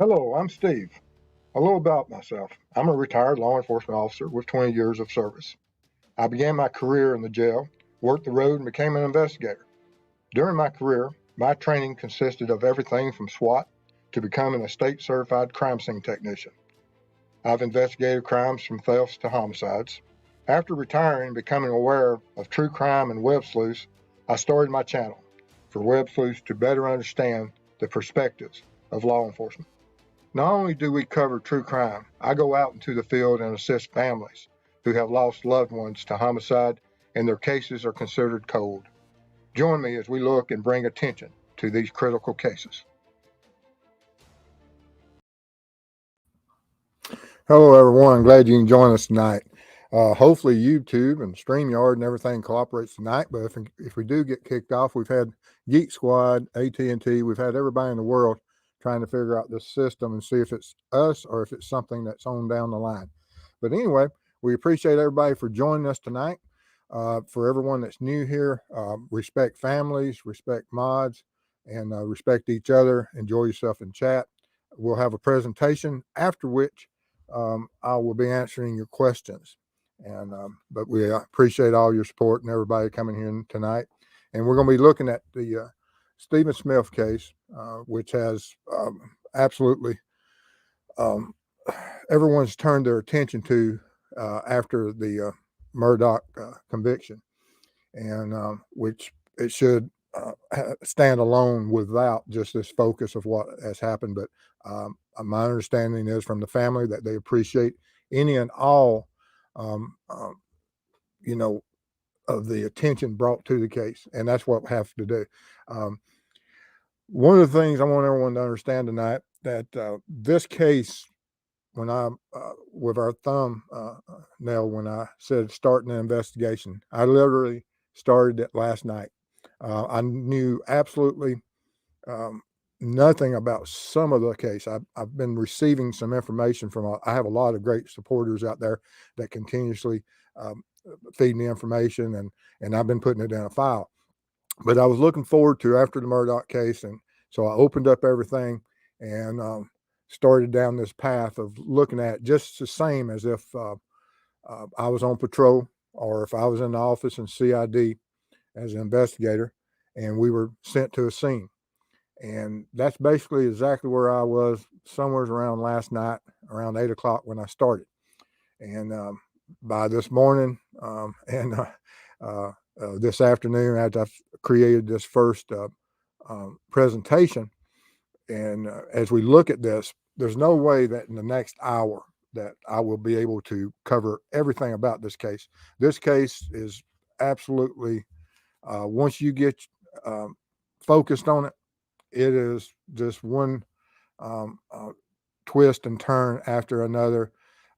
Hello, I'm Steve. A little about myself. I'm a retired law enforcement officer with 20 years of service. I began my career in the jail, worked the road, and became an investigator. During my career, my training consisted of everything from SWAT to becoming a state certified crime scene technician. I've investigated crimes from thefts to homicides. After retiring and becoming aware of true crime and web sleuths, I started my channel for web sleuths to better understand the perspectives of law enforcement. Not only do we cover true crime, I go out into the field and assist families who have lost loved ones to homicide and their cases are considered cold. Join me as we look and bring attention to these critical cases. Hello, everyone. Glad you can join us tonight. Hopefully, YouTube and StreamYard and everything cooperates tonight. But if we do get kicked off, we've had Geek Squad, AT&T, we've had everybody in the world trying to figure out this system and see if it's us or if it's something that's on down the line. But anyway, we appreciate everybody for joining us tonight. For everyone that's new here, respect families, respect mods, and respect each other. Enjoy yourself in chat. We'll have a presentation after which I will be answering your questions. But we appreciate all your support and everybody coming here tonight. And we're going to be looking at the Stephen Smith case, which has absolutely everyone's turned their attention to after the Murdoch conviction, and which it should stand alone without just this focus of what has happened. But my understanding is from the family that they appreciate any and all, um, uh, you know, of the attention brought to the case, and that's what we have to do. One of the things I want everyone to understand tonight that this case, when I with our thumb nail, when I said starting an investigation, I literally started it last night. I knew absolutely um, nothing about some of the case. I've been receiving some information from. I have a lot of great supporters out there that continuously um, feed me information, and I've been putting it in a file. But I was looking forward to after the Murdoch case, and so I opened up everything and started down this path of looking at just the same as if I was on patrol or if I was in the office in CID as an investigator, and we were sent to a scene. And that's basically exactly where I was somewhere around last night, around 8 o'clock when I started. And by this morning and this afternoon, after I've created this first presentation, and as we look at this, there's no way that in the next hour that I will be able to cover everything about this case. This case is absolutely, once you get focused on it, it is just one um, uh, twist and turn after another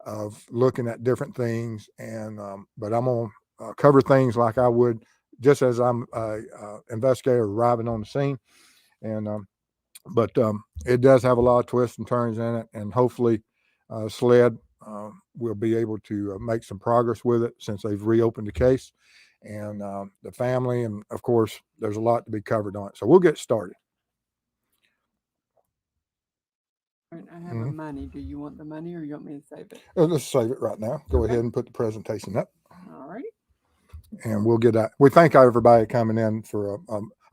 of looking at different things. And but I'm gonna cover things like I would just as I'm a investigator arriving on the scene. And but it does have a lot of twists and turns in it, and hopefully SLED will be able to make some progress with it since they've reopened the case. And the family, and of course, there's a lot to be covered on it. So we'll get started. I have a money. Do you want the money or you want me to save it? Let's save it right now. Go ahead and put the presentation up. All righty. And we'll get that. We thank everybody coming in for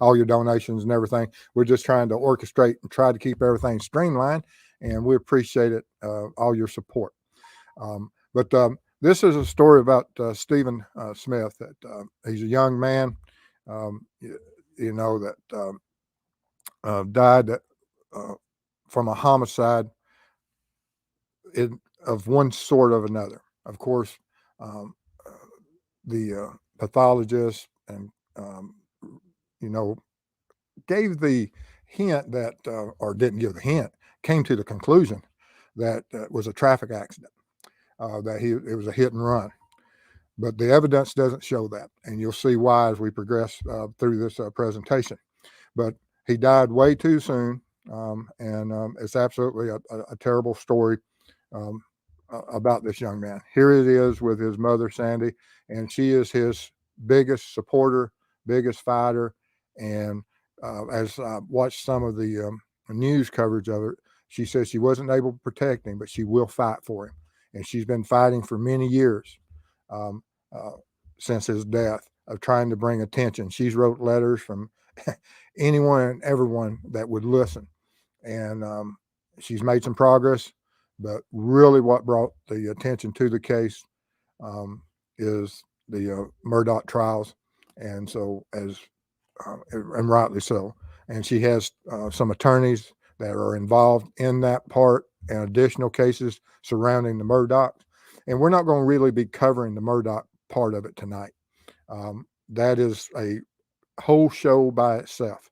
all your donations and everything. We're just trying to orchestrate and try to keep everything streamlined, and we appreciate it, all your support. But this is a story about Stephen Smith. That he's a young man, that died from a homicide of one sort or another. Of course, um, the pathologist and gave the hint that, or didn't give the hint, came to the conclusion that it was a traffic accident, that it was a hit and run. But the evidence doesn't show that, and you'll see why as we progress through this presentation. But he died way too soon, and it's absolutely a terrible story um, about this young man. Here it is with his mother, Sandy, and she is his biggest supporter, biggest fighter. And as I watched some of the news coverage of it, She says she wasn't able to protect him, but she will fight for him. And she's been fighting for many years um, uh, since his death of trying to bring attention. She's wrote letters from anyone and everyone that would listen. And she's made some progress, but really what brought the attention to the case um, is the Murdaugh trials. And so, and rightly so. And she has some attorneys that are involved in that part and additional cases surrounding the Murdaughs. And we're not going to really be covering the Murdaugh part of it tonight. That is a whole show by itself.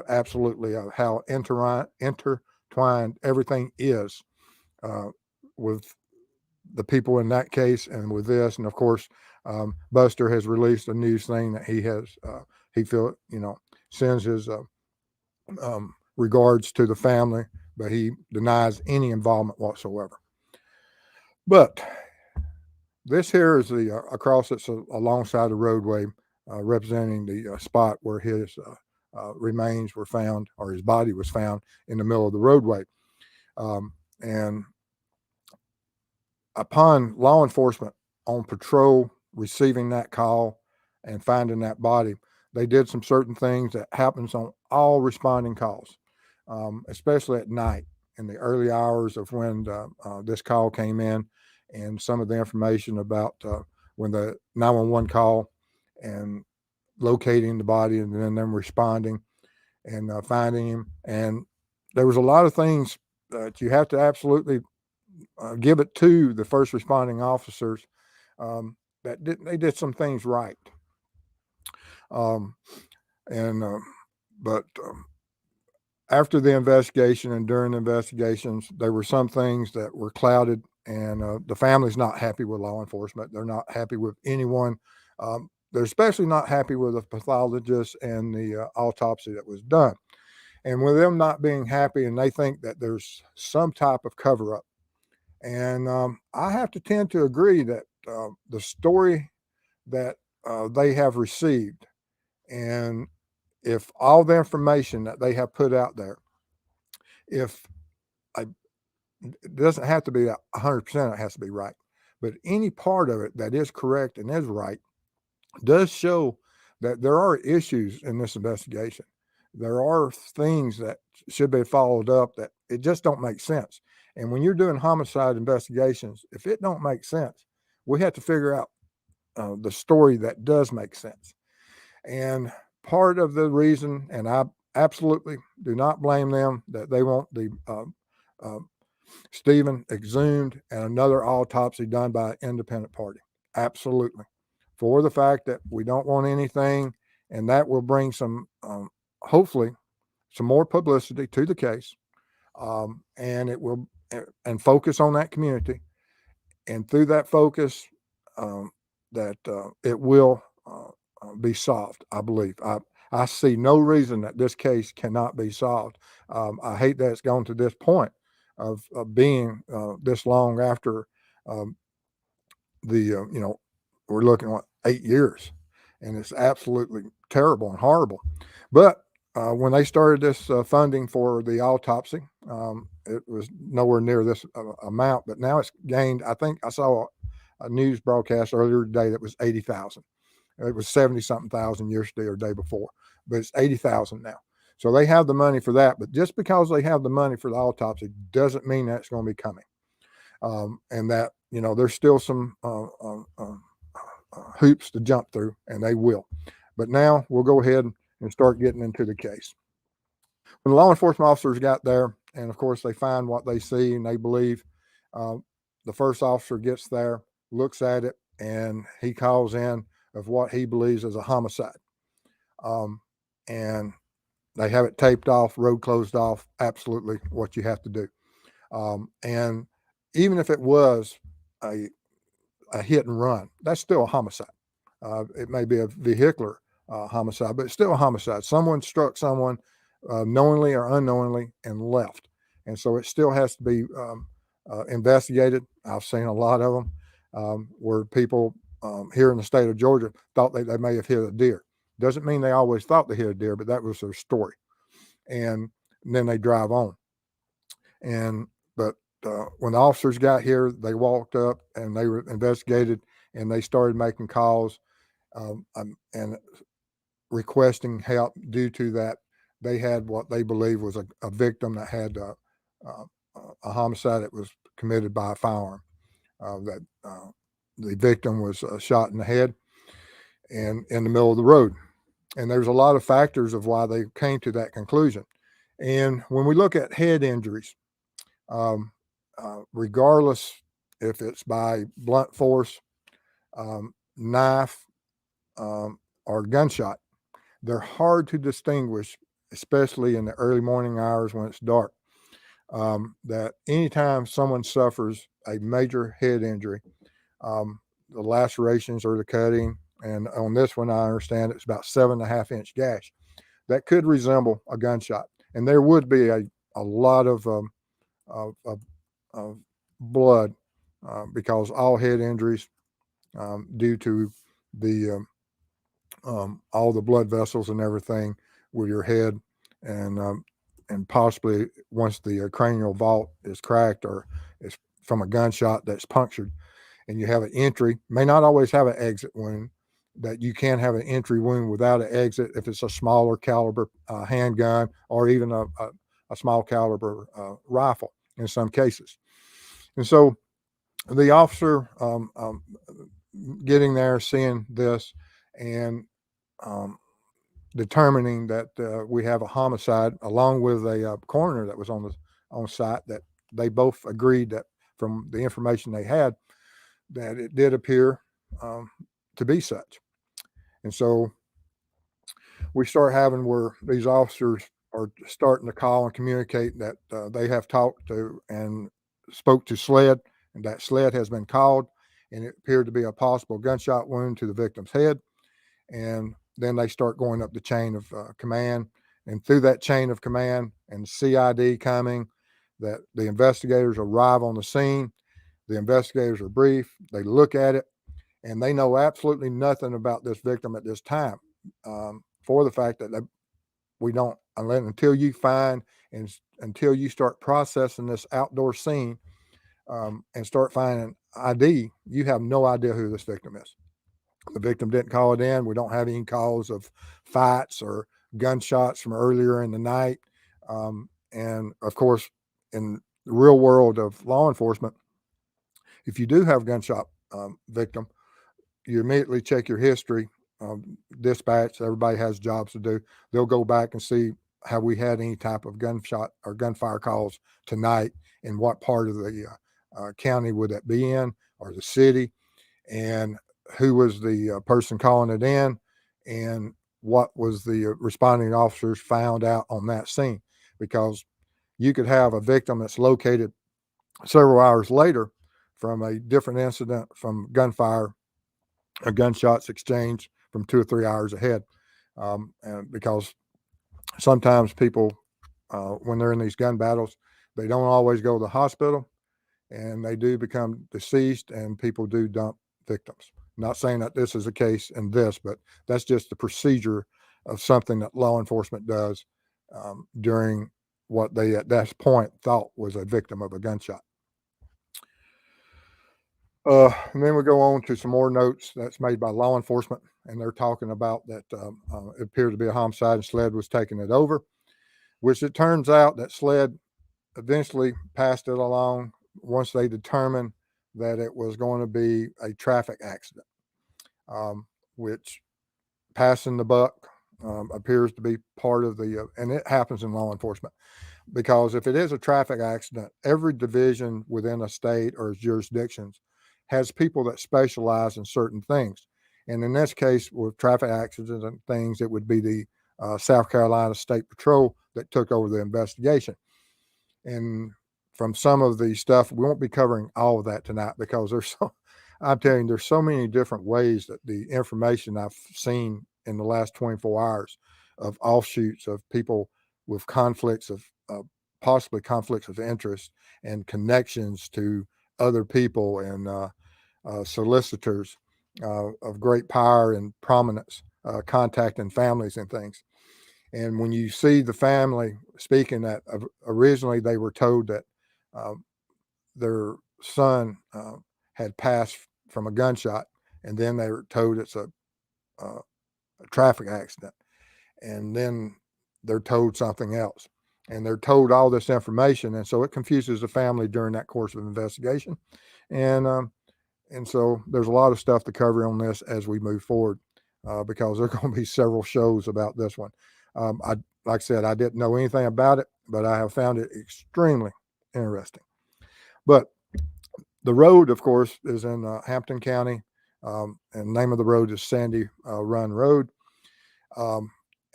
Absolutely, how intertwined everything is uh, with the people in that case and with this. And of course, Buster has released a news thing that he sends his regards to the family, but he denies any involvement whatsoever. But this here is the across it's alongside the roadway, representing the spot where his remains were found, or his body was found in the middle of the roadway. And upon law enforcement on patrol receiving that call and finding that body, they did some certain things that happens on all responding calls, especially at night in the early hours of when this call came in, and some of the information about when the 911 call and locating the body and then them responding and finding him. And there was a lot of things that you have to absolutely give it to the first responding officers that they did some things right. Um, and but after the investigation and during the investigations, there were some things that were clouded, and the family's not happy with law enforcement. They're not happy with anyone. They're especially not happy with the pathologist and the autopsy that was done. And with them not being happy, and they think that there's some type of cover up. And I have to tend to agree that the story that they have received, and if all the information that they have put out there, if I, it doesn't have to be 100%, it has to be right. But any part of it that is correct and is right does show that there are issues in this investigation. There are things that should be followed up that it just don't make sense. And when you're doing homicide investigations, if it don't make sense, we have to figure out the story that does make sense. And part of the reason, and I absolutely do not blame them, that they want the uh, Stephen exhumed and another autopsy done by an independent party. Absolutely. For the fact that we don't want anything, and that will bring some, hopefully, some more publicity to the case, and it will, and focus on that community. And through that focus, that it will be solved, I believe. I see no reason that this case cannot be solved. I hate that it's gone to this point of being this long after um, we're looking at 8 years, and it's absolutely terrible and horrible. But when they started this funding for the autopsy, it was nowhere near this amount, but now it's gained. I think I saw a news broadcast earlier today that was 80,000. It was 70 something thousand yesterday or day before, but it's 80,000 now. So they have the money for that. But just because they have the money for the autopsy doesn't mean that's going to be coming. And that, there's still some hoops to jump through, and they will. But now we'll go ahead and start getting into the case. When the law enforcement officers got there, and of course they find what they see and they believe, the first officer gets there, looks at it, and he calls in of what he believes is a homicide. And they have it taped off, road closed off, absolutely what you have to do. And even if it was a hit and run, that's still a homicide. It may be a vehicular homicide, but it's still a homicide. Someone struck someone knowingly or unknowingly and left. And so it still has to be investigated. I've seen a lot of them where people here in the state of Georgia thought they may have hit a deer. Doesn't mean they always thought they hit a deer, but that was their story. And then they drive on. But when the officers got here, they walked up and they were investigated, and they started making calls and requesting help due to that they had what they believed was a victim that had a homicide that was committed by a firearm. That the victim was shot in the head and in the middle of the road. And there's a lot of factors of why they came to that conclusion. And when we look at head injuries, regardless if it's by blunt force, knife, or gunshot, they're hard to distinguish, especially in the early morning hours when it's dark. That anytime someone suffers a major head injury, the lacerations or the cutting, and on this one, I understand it's about 7.5-inch gash that could resemble a gunshot. And there would be a lot of blood because all head injuries, due to the all the blood vessels and everything with your head, and possibly once the cranial vault is cracked or is from a gunshot that's punctured, and you have an entry, may not always have an exit wound. That you can have an entry wound without an exit if it's a smaller caliber handgun or even a small caliber rifle in some cases. And so the officer getting there, seeing this, and um, determining that we have a homicide, along with a coroner that was on site, that they both agreed that from the information they had, that it did appear to be such. And so we start having where these officers are starting to call and communicate that they have talked to and spoke to SLED, and that SLED has been called, and it appeared to be a possible gunshot wound to the victim's head. And then they start going up the chain of command, and through that chain of command and CID coming, that the investigators arrive on the scene. The investigators are briefed. They look at it, and they know absolutely nothing about this victim at this time, for the fact that we don't, until you find and until you start processing this outdoor scene and start finding ID, you have no idea who this victim is. The victim didn't call it in. We don't have any calls of fights or gunshots from earlier in the night. And of course, in the real world of law enforcement, if you do have a gunshot victim, you immediately check your history. Dispatch, everybody has jobs to do. They'll go back and see, have we had any type of gunshot or gunfire calls tonight, and what part of the county would that be in, or the city, and who was the person calling it in, and what was the responding officers found out on that scene. Because you could have a victim that's located several hours later from a different incident, from gunfire or gunshots exchanged from 2 or 3 hours ahead. And because sometimes people, when they're in these gun battles, they don't always go to the hospital, and they do become deceased, and people do dump victims. Not saying that this is the case in this, but that's just the procedure of something that law enforcement does during what they at that point thought was a victim of a gunshot. And then we go on to some more notes that's made by law enforcement, and they're talking about that it appeared to be a homicide, and SLED was taking it over, which it turns out that SLED eventually passed it along once they determined that it was going to be a traffic accident, which passing the buck appears to be part of the, and it happens in law enforcement, because if it is a traffic accident, every division within a state or jurisdictions has people that specialize in certain things. And in this case, with traffic accidents and things, it would be the South Carolina State Patrol that took over the investigation. And from some of the stuff, we won't be covering all of that tonight, because I'm telling you, there's so many different ways that the information I've seen in the last 24 hours of offshoots of people with conflicts of possibly conflicts of interest and connections to other people, and solicitors of great power and prominence contacting families and things. And when you see the family speaking, that originally they were told that their son had passed from a gunshot, and then they were told it's a traffic accident, and then they're told something else, and they're told all this information, and so it confuses the family during that course of investigation, and and so there's a lot of stuff to cover on this as we move forward, because there are going to be several shows about this one. Like I said, I didn't know anything about it, but I have found it extremely interesting. But the road, of course, is in Hampton County, and the name of the road is Sandy Run Road.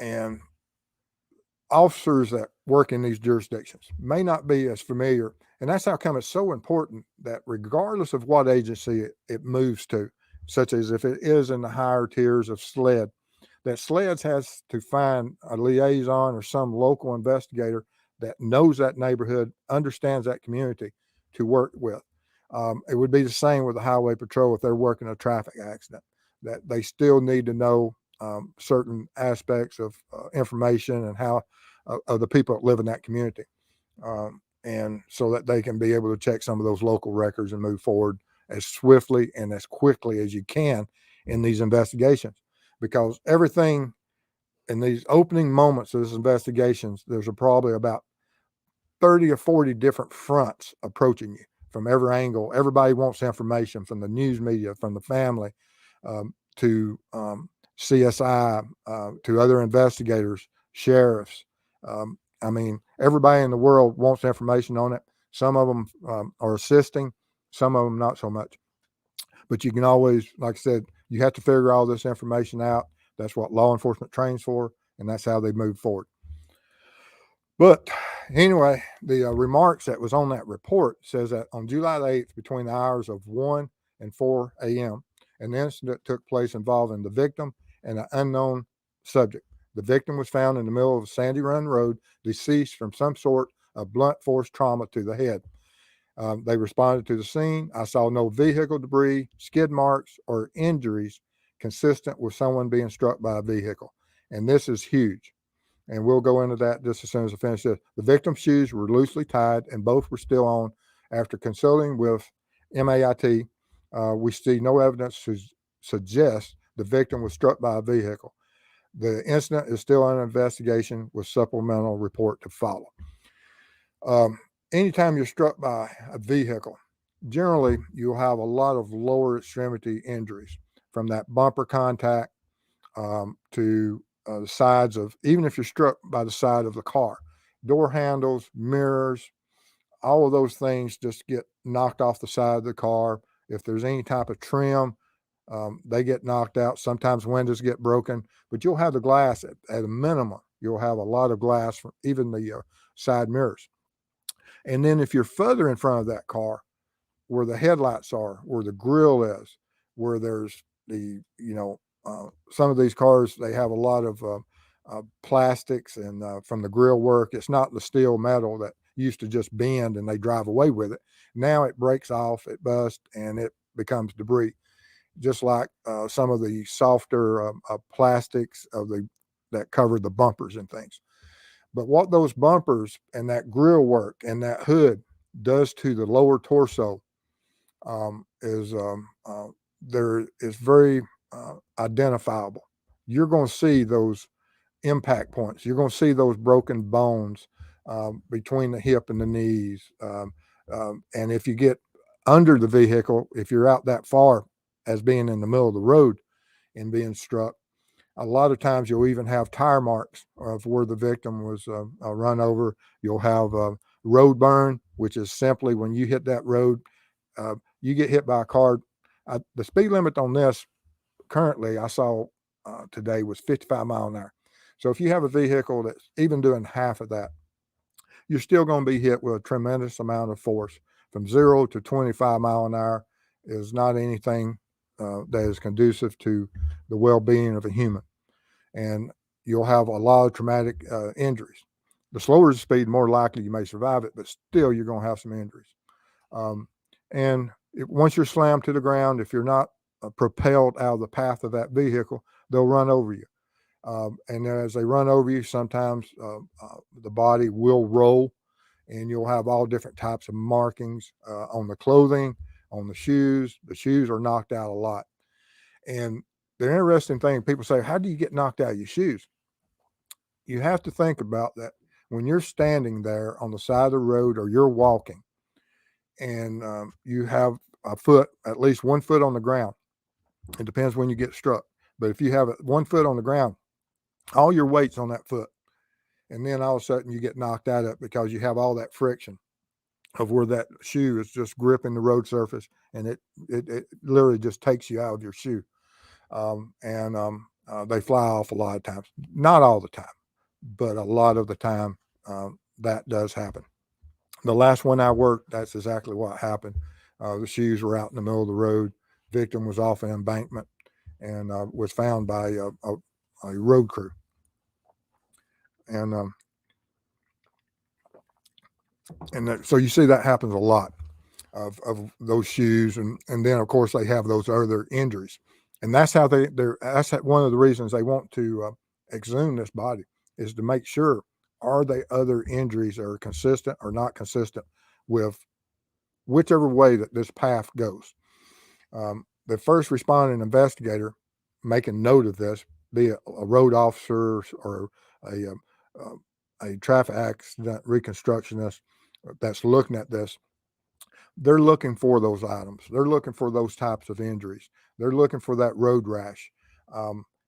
And officers that work in these jurisdictions may not be as familiar, and that's how come it's so important that regardless of what agency it moves to, such as if it is in the higher tiers of SLED, that SLEDs has to find a liaison or some local investigator that knows that neighborhood, understands that community to work with. It would be the same with the highway patrol if they're working a traffic accident, that they still need to know certain aspects of information and how of the people that live in that community. And so that they can be able to check some of those local records and move forward as swiftly and as quickly as you can in these investigations. Because everything in these opening moments of these investigations, there's probably about 30 or 40 different fronts approaching you from every angle. Everybody wants information from the news media, from the family, to CSI, to other investigators, sheriffs. I mean, everybody in the world wants information on it. Some of them are assisting, some of them not so much. But you can always, like I said, you have to figure all this information out. That's what law enforcement trains for, and that's how they move forward. But anyway, the remarks that was on that report says that on July the 8th, between the hours of 1 and 4 a.m., an incident took place involving the victim and an unknown subject. The victim was found in the middle of Sandy Run Road, deceased from some sort of blunt force trauma to the head. They responded to the scene. I saw no vehicle debris, skid marks, or injuries consistent with someone being struck by a vehicle. And this is huge. And we'll go into that just as soon as I finish this. The victim's shoes were loosely tied and both were still on. After consulting with MAIT, we see no evidence to suggest the victim was struck by a vehicle. The incident is still under investigation with supplemental report to follow. Anytime you're struck by a vehicle, generally you'll have a lot of lower extremity injuries from that bumper contact to the sides of, even if you're struck by the side of the car, door handles, mirrors, all of those things just get knocked off the side of the car. If there's any type of trim, they get knocked out. Sometimes windows get broken, but you'll have the glass at a minimum. You'll have a lot of glass from even the side mirrors. And then if you're further in front of that car, where the headlights are, where the grill is, where there's some of these cars, they have a lot of plastics and from the grill work. It's not the steel metal that used to just bend and they drive away with it. Now it breaks off, it busts, and it becomes debris. Just like some of the softer plastics that cover the bumpers and things. But what those bumpers and that grill work and that hood does to the lower torso there is very identifiable. You're going to see those impact points. You're going to see those broken bones between the hip and the knees. And if you get under the vehicle, if you're out that far as being in the middle of the road and being struck, a lot of times you'll even have tire marks of where the victim was run over. You'll have road burn, which is simply when you hit that road, you get hit by a car. The speed limit on this currently I saw today was 55 miles an hour. So if you have a vehicle that's even doing half of that, you're still going to be hit with a tremendous amount of force. From 0 to 25 miles an hour is not anything that is conducive to the well-being of a human. And you'll have a lot of traumatic injuries. The slower the speed, the more likely you may survive it, but still you're going to have some injuries. Once you're slammed to the ground, if you're not propelled out of the path of that vehicle, they'll run over you. And then as they run over you, sometimes the body will roll, and you'll have all different types of markings on the clothing, on the shoes. The shoes are knocked out a lot. And the interesting thing, people say, how do you get knocked out of your shoes? You have to think about that when you're standing there on the side of the road or you're walking, and you have a foot, at least 1 foot on the ground. It depends when you get struck. But if you have 1 foot on the ground, all your weight's on that foot. And then all of a sudden you get knocked out of it because you have all that friction of where that shoe is just gripping the road surface, and it literally just takes you out of your shoe. They fly off a lot of times. Not all the time, but a lot of the time that does happen. The last one I worked, that's exactly what happened. The shoes were out in the middle of the road. Victim was off an embankment and was found by a road crew. And so you see that happens a lot of those shoes, and then of course they have those other injuries, and that's how that's one of the reasons they want to exhume this body, is to make sure, are they other injuries that are consistent or not consistent with whichever way that this path goes. The first responding investigator making note of this, be it a road officer or a traffic accident reconstructionist that's looking at this, they're looking for those items. They're looking for those types of injuries. They're looking for that road rash.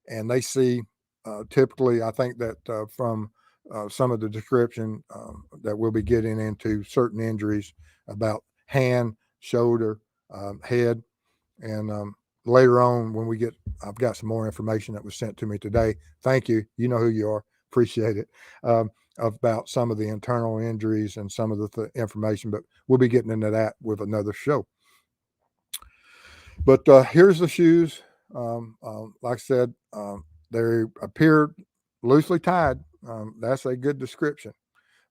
And they see typically, I think that from some of the description that we'll be getting into, certain injuries about hand, shoulder, head. And later on, when we get, I've got some more information that was sent to me today. Thank you. You know who you are. Appreciate it. About some of the internal injuries and some of the information, but we'll be getting into that with another show. But here's the shoes. Like I said, they appear loosely tied. That's a good description.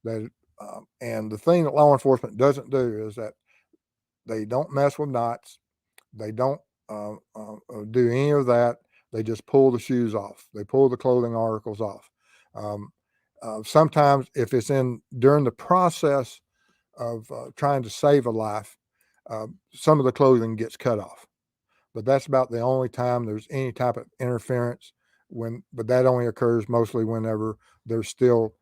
And the thing that law enforcement doesn't do is that they don't mess with knots. They don't do any of that. They just pull the shoes off. They pull the clothing articles off. Sometimes if it's during the process of trying to save a life, some of the clothing gets cut off. But that's about the only time there's any type of interference. But that only occurs mostly whenever there's still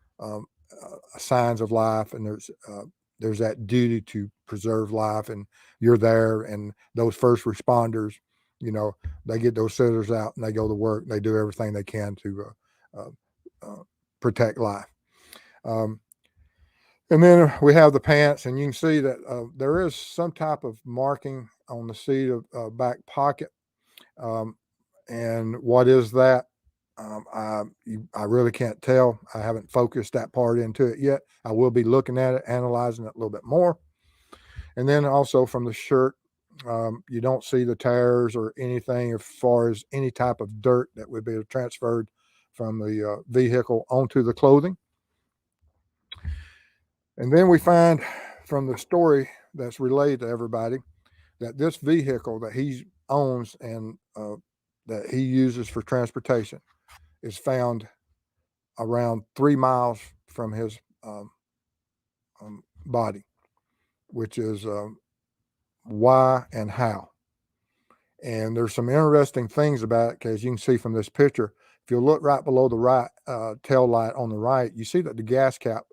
signs of life, and there's that duty to preserve life, and you're there, and those first responders, they get those scissors out and they go to work. They do everything they can to protect life. And then we have the pants, and you can see that there is some type of marking on the seat of back pocket. And what is that? I really can't tell. I haven't focused that part into it yet. I will be looking at it, analyzing it a little bit more. And then also from the shirt, you don't see the tears or anything as far as any type of dirt that would be transferred from the vehicle onto the clothing. And then we find from the story that's relayed to everybody that this vehicle that he owns and that he uses for transportation is found around 3 miles from his body, which is why and how. And there's some interesting things about it, because you can see from this picture, if you look right below the right tail light on the right, you see that the gas cap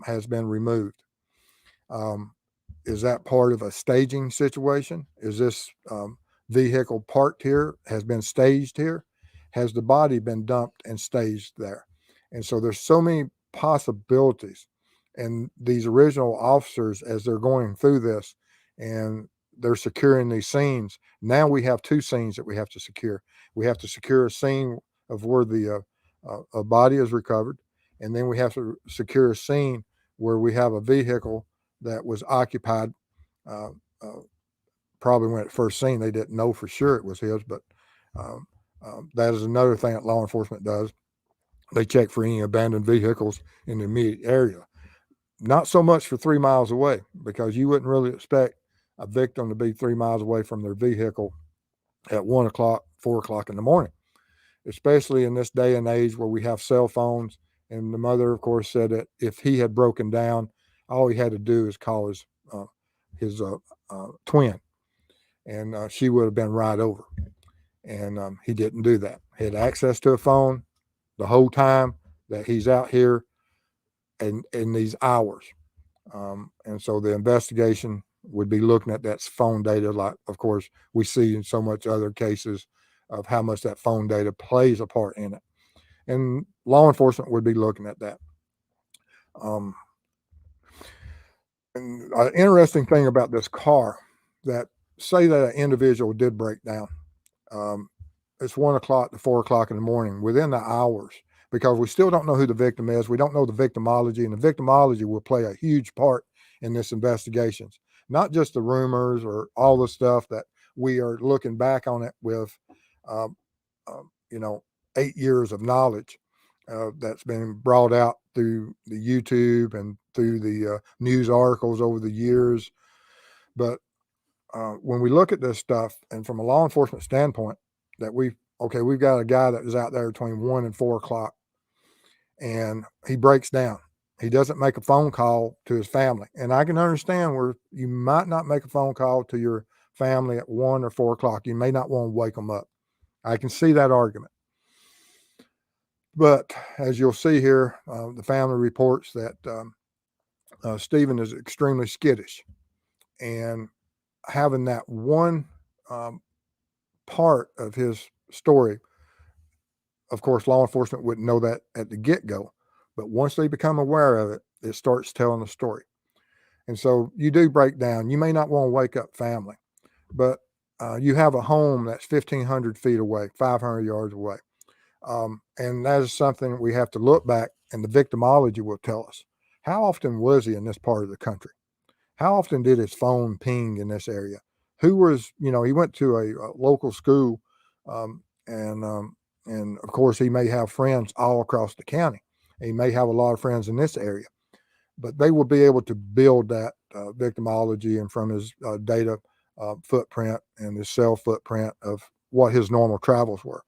has been removed. Is that part of a staging situation? Is this vehicle parked here, has been staged here? Has the body been dumped and staged there? And so there's so many possibilities. And these original officers, as they're going through this and they're securing these scenes, now we have 2 scenes that we have to secure. We have to secure a scene of where the a body is recovered, and then we have to secure a scene where we have a vehicle that was occupied. Probably when it first seen, they didn't know for sure it was his, but that is another thing that law enforcement does. They check for any abandoned vehicles in the immediate area. Not so much for 3 miles away, because you wouldn't really expect a victim to be 3 miles away from their vehicle at 1 o'clock, 4 o'clock in the morning. especially in this day and age where we have cell phones. And the mother, of course, said that if he had broken down, all he had to do is call his twin, and she would have been right over. And he didn't do that. He had access to a phone the whole time that he's out here in these hours. And so the investigation would be looking at that phone data, like, of course, we see in so much other cases of how much that phone data plays a part in it. And law enforcement would be looking at that. Um, and an interesting thing about this car, that say that an individual did break down, um, it's 1 o'clock to 4 o'clock in the morning, within the hours, because we still don't know who the victim is. We don't know the victimology, and the victimology will play a huge part in this investigations. Not just the rumors or all the stuff that we are looking back on it with, um, 8 years of knowledge that's been brought out through the YouTube and through the news articles over the years. But when we look at this stuff, and from a law enforcement standpoint, that we've got a guy that was out there between 1 and 4 o'clock, and he breaks down. He doesn't make a phone call to his family, and I can understand where you might not make a phone call to your family at 1 or 4 o'clock. You may not want to wake them up. I can see that argument. But as you'll see here, the family reports that Stephen is extremely skittish, and having that one part of his story, of course, law enforcement wouldn't know that at the get-go, but once they become aware of it, it starts telling the story. And so you do break down. You may not want to wake up family, but you have a home that's 1,500 feet away, 500 yards away. And that is something we have to look back, and the victimology will tell us. How often was he in this part of the country? How often did his phone ping in this area? Who was, he went to a local school, and of course, he may have friends all across the county. He may have a lot of friends in this area, but they will be able to build that victimology and from his data footprint and his cell footprint of what his normal travels were.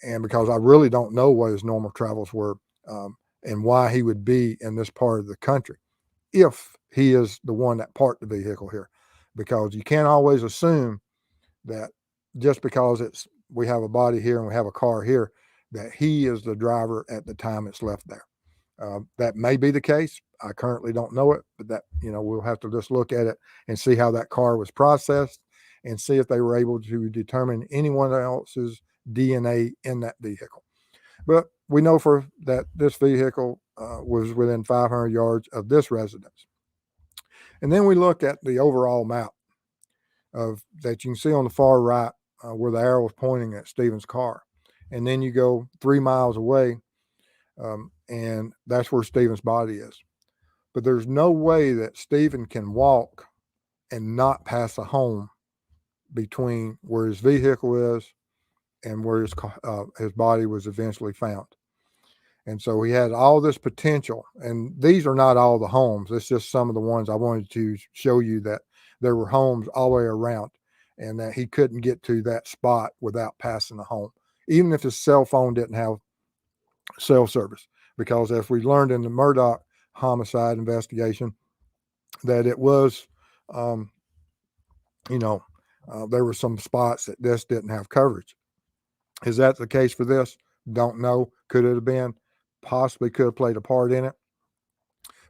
And because I really don't know what his normal travels were, and why he would be in this part of the country, if he is the one that parked the vehicle here, because you can't always assume that just because we have a body here and we have a car here, that he is the driver at the time it's left there. That may be the case. I currently don't know it, but that, we'll have to just look at it and see how that car was processed and see if they were able to determine anyone else's DNA in that vehicle. But we know for that this vehicle was within 500 yards of this residence. And then we look at the overall map of that you can see on the far right, where the arrow is pointing at Stephen's car. And then you go 3 miles away, and that's where Stephen's body is. But there's no way that Stephen can walk and not pass a home between where his vehicle is and where his body was eventually found. And so he had all this potential, and these are not all the homes. It's just some of the ones I wanted to show you, that there were homes all the way around, and that he couldn't get to that spot without passing the home, even if his cell phone didn't have cell service. Because as we learned in the Murdoch homicide investigation, that it was, there were some spots that this didn't have coverage. Is that the case for this? Don't know. Could it have been? Possibly could have played a part in it.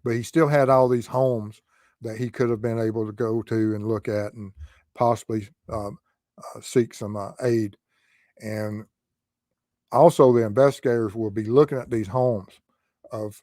But he still had all these homes that he could have been able to go to and look at and possibly seek some aid. And also, the investigators will be looking at these homes of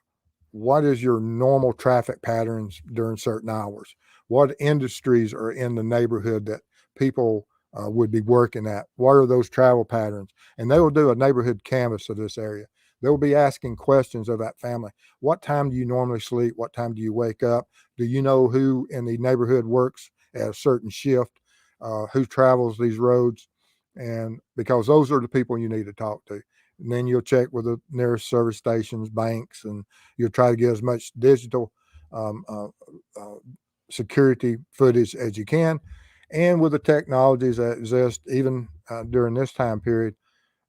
what is your normal traffic patterns during certain hours? What industries are in the neighborhood that people would be working at? What are those travel patterns? And they will do a neighborhood canvas of this area. They will be asking questions of that family. What time do you normally sleep? What time do you wake up? Do you know who in the neighborhood works at a certain shift? Who travels these roads? And because those are the people you need to talk to. And then you'll check with the nearest service stations, banks, and you'll try to get as much digital security footage as you can. And with the technologies that exist, even during this time period,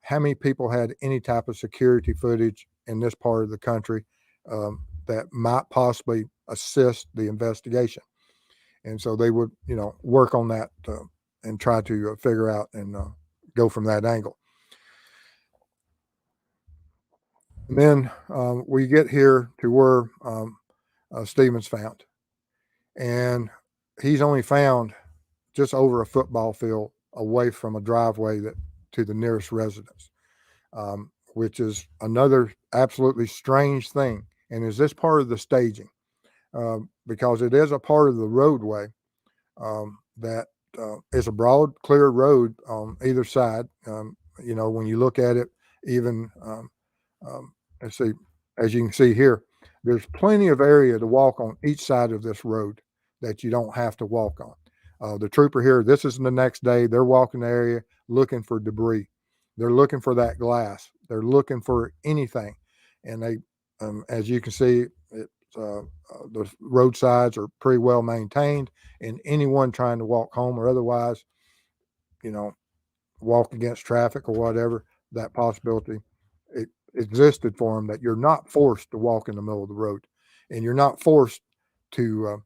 how many people had any type of security footage in this part of the country that might possibly assist the investigation. And so they would, work on that and try to figure out and go from that angle. And then we get here to where Stephen's found, and he's only found just over a football field away from a driveway to the nearest residence, which is another absolutely strange thing. And is this part of the staging? Because it is a part of the roadway that is a broad, clear road on either side. When you look at it, even let's see, as you can see here, there's plenty of area to walk on each side of this road that you don't have to walk on. The trooper here, this is the next day, they're walking the area looking for debris. They're looking for that glass. They're looking for anything. And they, as you can see, the roadsides are pretty well maintained, and anyone trying to walk home or otherwise, walk against traffic or whatever, that possibility it existed for them, that you're not forced to walk in the middle of the road, and you're not forced to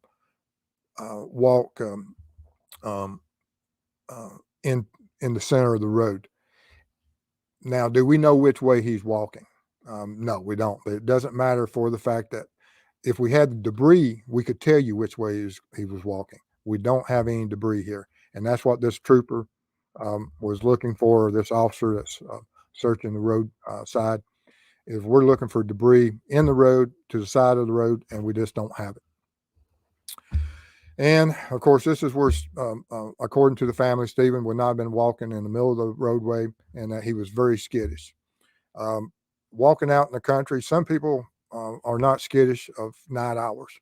walk um, in the center of the road. Now, do we know which way he's walking? No, we don't. But it doesn't matter for the fact that if we had the debris, we could tell you which way he was walking. We don't have any debris here, and that's what this trooper was looking for. This officer that's searching the road side, is we're looking for debris in the road, to the side of the road, and we just don't have it. And of course, this is where, according to the family, Stephen would not have been walking in the middle of the roadway, and that he was very skittish. Walking out in the country, some people are not skittish of night hours.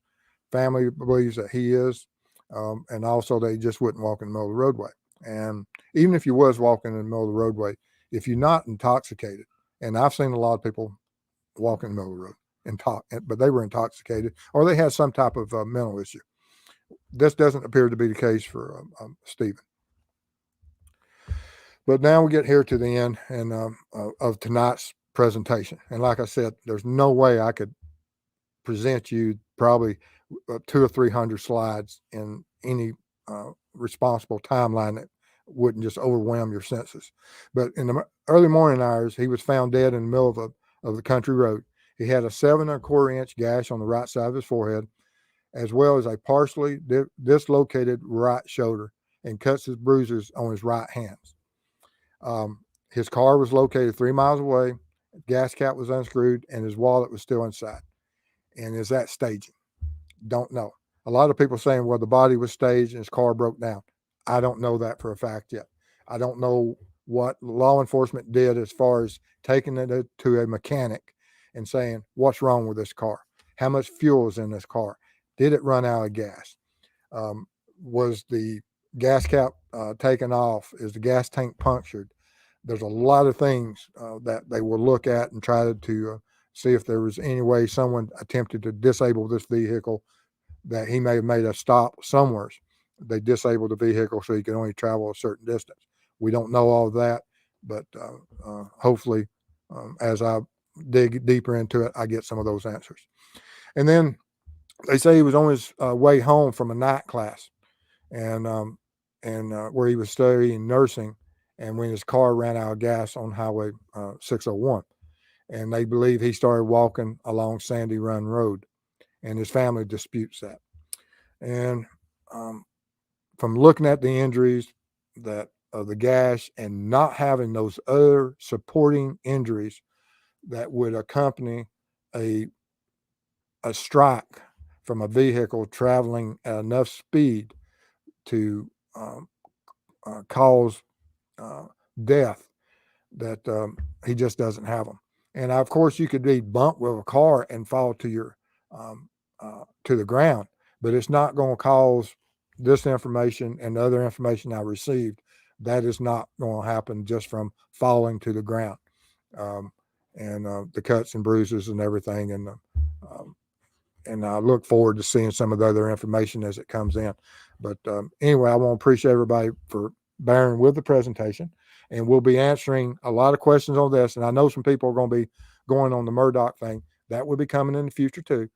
Family believes that he is, and also they just wouldn't walk in the middle of the roadway. And even if you was walking in the middle of the roadway, if you're not intoxicated, and I've seen a lot of people walk in the middle of the road, but they were intoxicated, or they had some type of mental issue. This doesn't appear to be the case for Stephen. But now we get here to the end and of tonight's presentation. And like I said, there's no way I could present you probably 200 or 300 slides in any responsible timeline that wouldn't just overwhelm your senses. But in the early morning hours, he was found dead in the middle of the country road. He had a 7¼ inch gash on the right side of his forehead, as well as a partially dislocated right shoulder and cuts and bruises on his right hands. His car was located 3 miles away. Gas cap was unscrewed, and his wallet was still inside. And is that staging? Don't know. A lot of people saying, well, the body was staged and his car broke down. I don't know that for a fact yet. I don't know what law enforcement did as far as taking it to a mechanic and saying, what's wrong with this car? How much fuel is in this car? Did it run out of gas? Was the gas cap taken off? Is the gas tank punctured? There's a lot of things that they will look at and try to see if there was any way someone attempted to disable this vehicle, that he may have made a stop somewhere. They disabled the vehicle so he could only travel a certain distance. We don't know all of that, but hopefully as I dig deeper into it, I get some of those answers. And then they say he was on his way home from a night class, and where he was studying nursing, and when his car ran out of gas on Highway 601. And they believe he started walking along Sandy Run Road, and his family disputes that. And from looking at the injuries that of the gash and not having those other supporting injuries that would accompany a strike from a vehicle traveling at enough speed to cause death, that he just doesn't have them. And of course, you could be bumped with a car and fall to your to the ground, but it's not going to cause this information and the other information I received. That is not going to happen just from falling to the ground, and the cuts and bruises and everything. And I look forward to seeing some of the other information as it comes in. But anyway, I want to appreciate everybody for bearing with the presentation. and we'll be answering a lot of questions on this. And I know some people are going to be going on the Murdoch thing. That will be coming in the future too,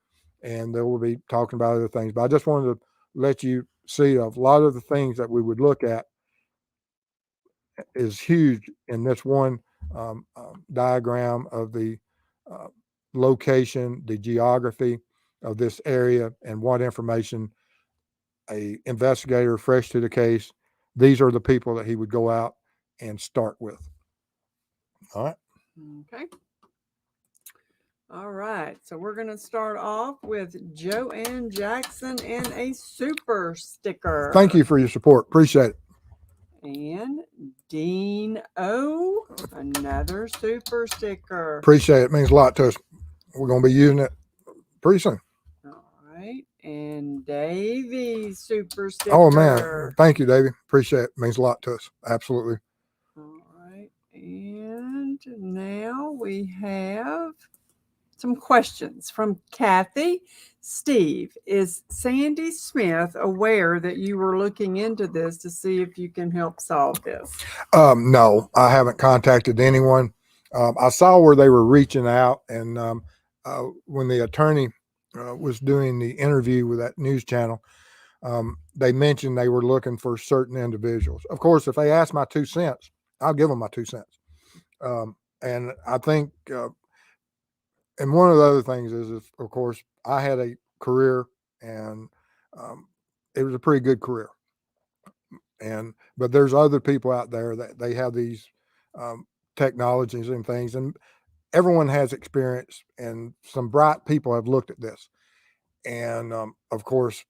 and they will be talking about other things. But I just wanted to let you see a lot of the things that we would look at is huge in this one diagram of the uh, location, the geography of this area, and what information a investigator fresh to the case. These are the people that he would go out and start with. All right. Okay. All right. So we're going to start off with Joanne Jackson and a super sticker. Thank you for your support. Appreciate it. And Dean O, another super sticker. Appreciate it. It means a lot to us. We're going to be using it pretty soon. All right. And Davey, super sticker. Oh, man. Thank you, Davey. Appreciate it. It means a lot to us. Absolutely. All right. And now we have some questions from Kathy. Steve, is Sandy Smith aware that you were looking into this to see if you can help solve this? No, I haven't contacted anyone. I saw where they were reaching out, and when the attorney was doing the interview with that news channel, they mentioned they were looking for certain individuals. Of course, if they ask my 2 cents, I'll give them my 2 cents. And I think, and one of the other things is, of course, I had a career, and it was a pretty good career. But there's other people out there that they have these technologies and things, and everyone has experience, and some bright people have looked at this. And of course,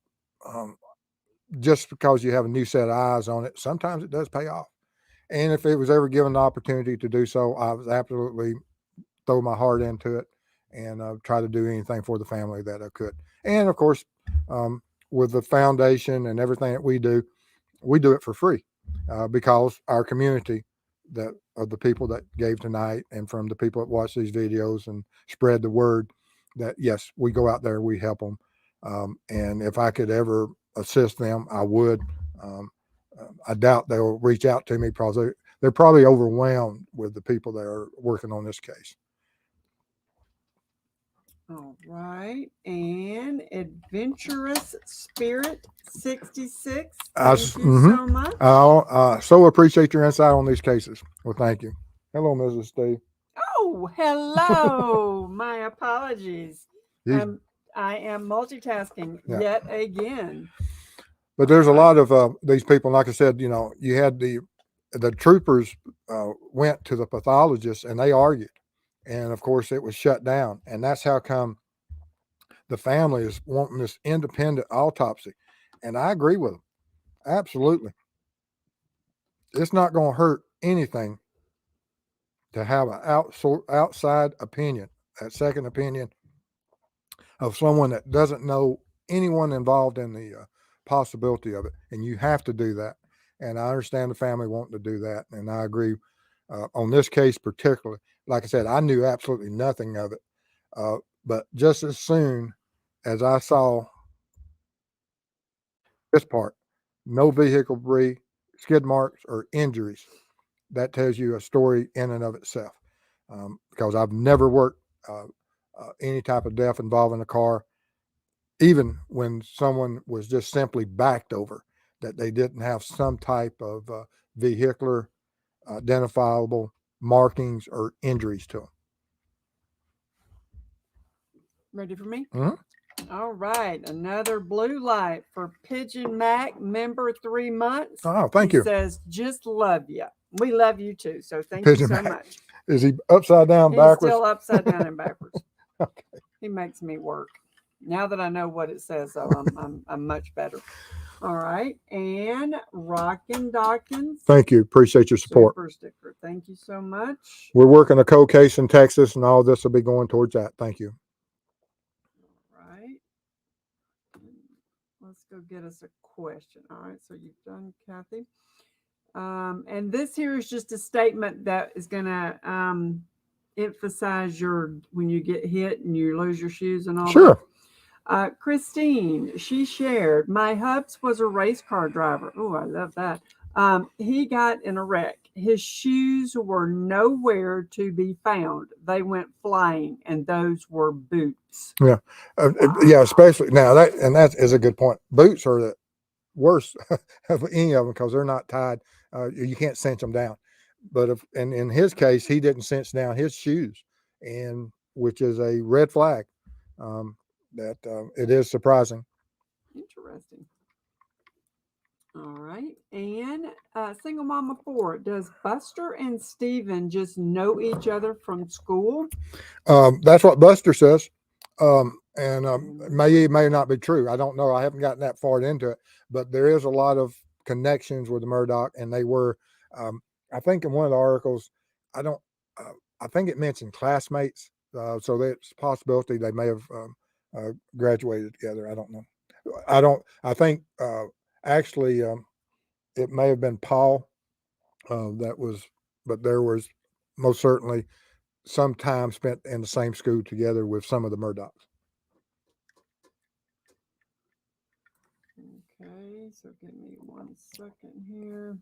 just because you have a new set of eyes on it, sometimes it does pay off. And if it was ever given the opportunity to do so, I was absolutely throw my heart into it and try to do anything for the family that I could. And of course, with the foundation and everything that we do it for free because our community that of the people that gave tonight, and from the people that watch these videos and spread the word that yes, we go out there, we help them. And if I could ever assist them, I would. I doubt they'll reach out to me because they're probably overwhelmed with the people that are working on this case. All right. And Adventurous Spirit 66. Thank you so much. I so appreciate your insight on these cases. Well, thank you. Hello, Mrs. Steve. Oh, hello. My apologies. I am multitasking yet again. But there's a lot of these people. Like I said, you had the troopers went to the pathologist and they argued. And of course, it was shut down. And that's how come the family is wanting this independent autopsy. And I agree with them. Absolutely. It's not going to hurt anything to have an outside opinion, that second opinion of someone that doesn't know anyone involved in the possibility of it. And you have to do that. And I understand the family wanting to do that. And I agree on this case particularly. Like I said, I knew absolutely nothing of it. But just as soon as I saw this part, no vehicle debris, skid marks, or injuries, that tells you a story in and of itself. Because I've never worked any type of death involving a car, even when someone was just simply backed over, that they didn't have some type of vehicular identifiable markings or injuries to them. Ready for me? Mm-hmm. All right. Another blue light for Pigeon Mac, member 3 months. Oh, thank you. He says, just love you. We love you too. So thank you so much. Is he upside down, backwards? He's still upside down and backwards. Okay. He makes me work. Now that I know what it says, though, I'm much better. All right. And Rockin' Dawkins. Thank you. Appreciate your support. Super sticker. Thank you so much. We're working a cold case in Texas, and all this will be going towards that. Thank you. All right. Let's go get us a question. All right. So you've done Kathy. And this here is just a statement that is going to emphasize when you get hit and you lose your shoes and all Sure. that. Christine, she shared, my hubs was a race car driver. Oh, I love that. He got in a wreck his shoes were nowhere to be found. They went flying, and those were boots. Yeah, yeah, especially now that is a good point. Boots are the worst of any of them because they're not tied. You can't cinch them down. But if, and in his case, he didn't cinch down his shoes, and which is a red flag. That it is surprising. Interesting. All right. And single mama 4, does Buster and Steven just know each other from school? That's what Buster says. And may not be true. I don't know. I haven't gotten that far into it, but there is a lot of connections with the Murdoch, and they were. I think in one of the articles, I don't. I think it mentioned classmates, so that's a possibility they may have graduated together. I don't know. I don't. I think actually it may have been Paul that was, but there was most certainly some time spent in the same school together with some of the Murdochs. Okay, so give me 1 second here.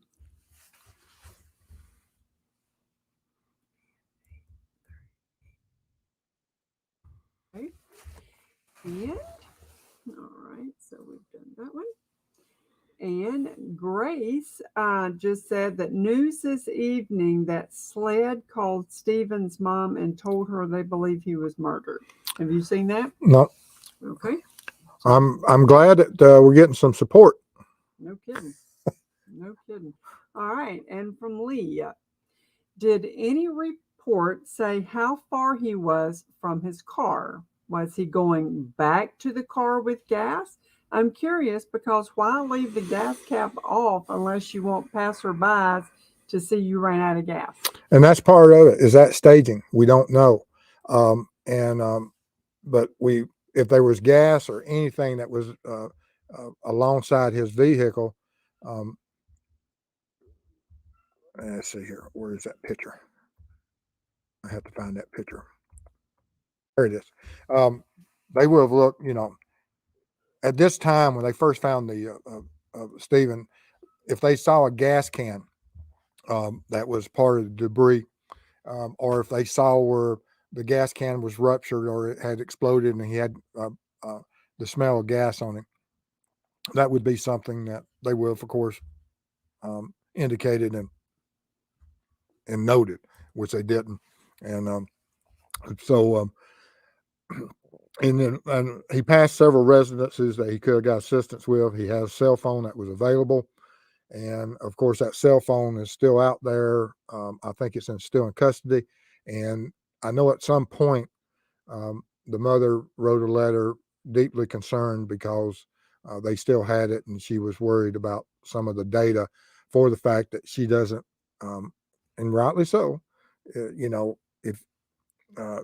Okay. And all right, so we've done that one. And Grace just said that news this evening that SLED called Stephen's mom and told her they believe he was murdered. Have you seen that? No. Okay. I'm glad that we're getting some support. No kidding. No kidding. All right. And from Lee, did any report say how far he was from his car? Was he going back to the car with gas? I'm curious because why leave the gas cap off unless you want passerbys to see you ran out of gas? And that's part of it. Is that staging? We don't know. But if there was gas or anything that was alongside his vehicle, let's see here. Where is that picture? I have to find that picture. There it is. They would have looked, at this time when they first found the Stephen, if they saw a gas can that was part of the debris, or if they saw where the gas can was ruptured or it had exploded and he had the smell of gas on him, that would be something that they would have, of course, indicated and noted, which they didn't. And and he passed several residences that he could have got assistance with. He has a cell phone that was available. And of course, that cell phone is still out there. I think it's still in custody. And I know at some point, the mother wrote a letter deeply concerned because they still had it, and she was worried about some of the data for the fact that she doesn't, and rightly so.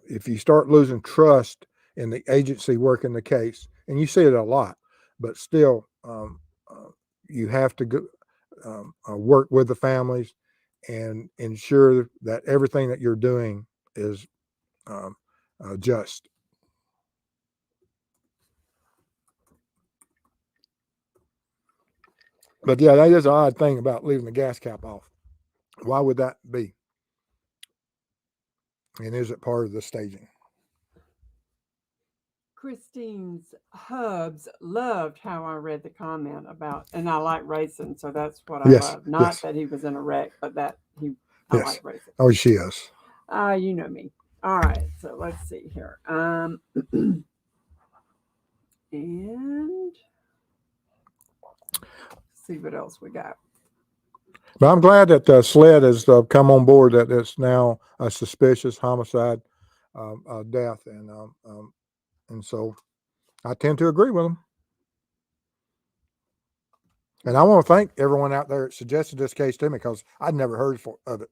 If you start losing trust in the agency working the case, and you see it a lot, but still, you have to go, work with the families and ensure that everything that you're doing is just. But yeah, that is an odd thing about leaving the gas cap off. Why would that be? And is it part of the staging? Christine's Hubs loved how I read the comment about, and I like racing, so that's what I love. Not that he was in a wreck, but that I like racing. Oh, she is. You know me. All right, so let's see here. And see what else we got. But I'm glad that SLED has come on board. That it's now a suspicious homicide death, and so I tend to agree with them. And I want to thank everyone out there that suggested this case to me because I'd never heard of it,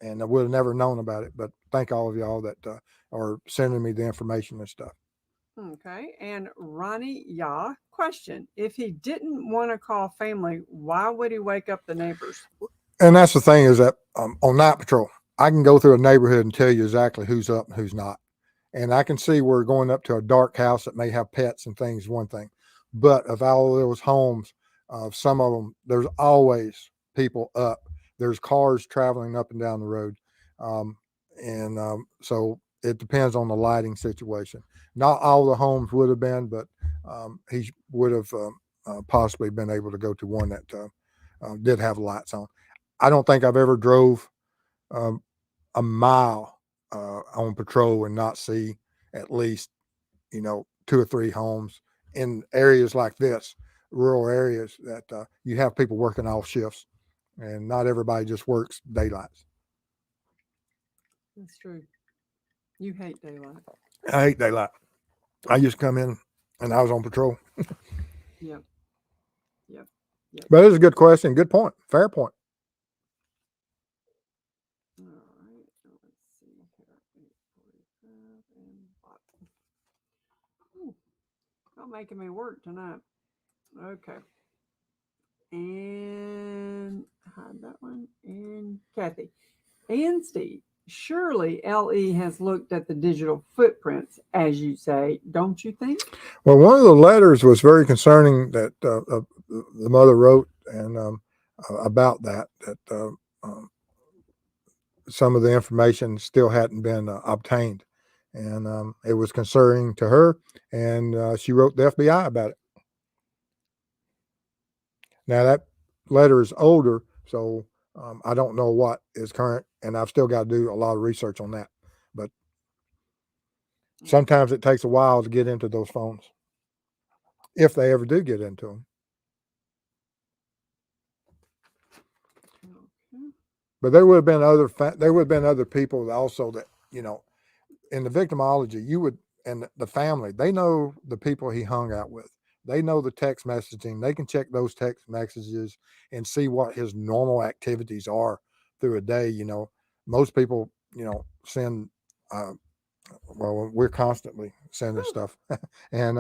and I would have never known about it. But thank all of y'all that are sending me the information and stuff. Okay, and Ronnie question: if he didn't want to call family, why would he wake up the neighbors? And that's the thing is that on night patrol, I can go through a neighborhood and tell you exactly who's up and who's not. And I can see we're going up to a dark house that may have pets and things, one thing. But of all those homes, some of them, there's always people up there's cars traveling up and down the road. So it depends on the lighting situation. Not all the homes would have been, but he would have possibly been able to go to one that did have lights on. I don't think I've ever drove um, a mile on patrol and not see at least, 2 or 3 homes in areas like this, rural areas that you have people working all shifts, and not everybody just works daylights. That's true. You hate daylight. I hate daylight. I used to come in and I was on patrol. Yep. Yep. Yep. But it's a good question. Good point. Fair point. All right. Let's see here. 8:45 and what? Ooh, not making me work tonight. Okay. And hide that one. And Kathy. And Steve. Surely LE has looked at the digital footprints, as you say, don't you think? Well, one of the letters was very concerning that the mother wrote and about that some of the information still hadn't been obtained. And it was concerning to her, and she wrote the FBI about it. Now, that letter is older, so I don't know what is current, and I've still got to do a lot of research on that. But sometimes it takes a while to get into those phones, if they ever do get into them. Okay. But there would have been other people also that, in the victimology, you would, and the family, they know the people he hung out with. They know the text messaging. They can check those text messages and see what his normal activities are through a day. Most people, send, well, we're constantly sending stuff. And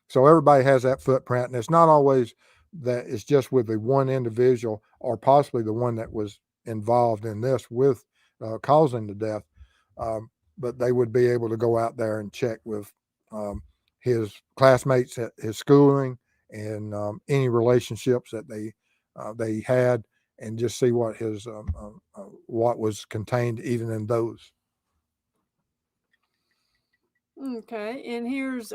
so everybody has that footprint. And it's not always that it's just with the one individual or possibly the one that was involved in this with causing the death. But they would be able to go out there and check with his classmates at his schooling and any relationships that they had, and just see what his what was contained even in those. Okay, and here's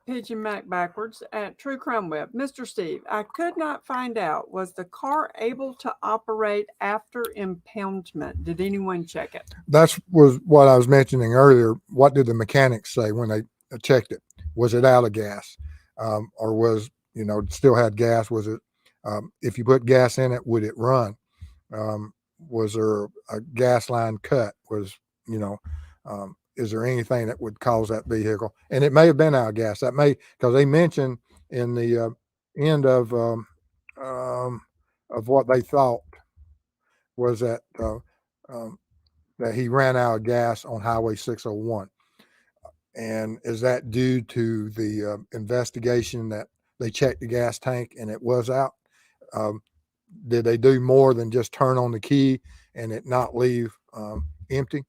Pigeon Mac backwards at True Crime Web. Mr. Steve, I could not find out, was the car able to operate after impoundment? Did anyone check it? That's was what I was mentioning earlier. What did the mechanics say when they checked it? Was it out of gas, or was still had gas? Was it if you put gas in it, would it run? Was there a gas line cut? Is there anything that would cause that vehicle? And it may have been out of gas. That may, because they mentioned in the end of what they thought was that he ran out of gas on Highway 601. And is that due to the investigation that they checked the gas tank and it was out? Um, did they do more than just turn on the key and it not leave empty?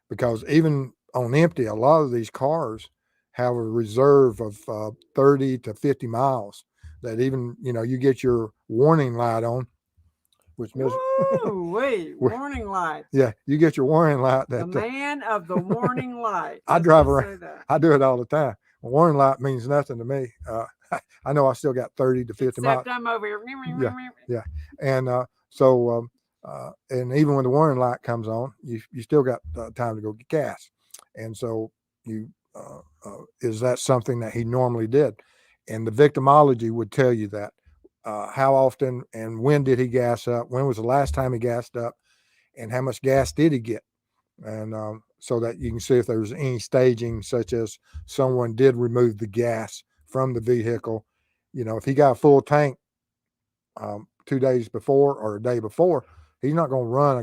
Because even on empty, a lot of these cars have a reserve of 30 to 50 miles that even, you get your warning light on, which Woo, wait, warning lights. yeah, you get your warning light. The That man of the warning light. I Let's drive just say around. that. I do it all the time. A warning light means nothing to me. I know I still got 30 to 50 miles. Except I'm over here. Yeah. And and even when the warning light comes on, you still got time to go get gas. And so is that something that he normally did? And the victimology would tell you that. How often and when did he gas up? When was the last time he gassed up? And how much gas did he get? And so that you can see if there's any staging, such as someone did remove the gas from the vehicle. If he got a full tank 2 days before or a day before, he's not going to run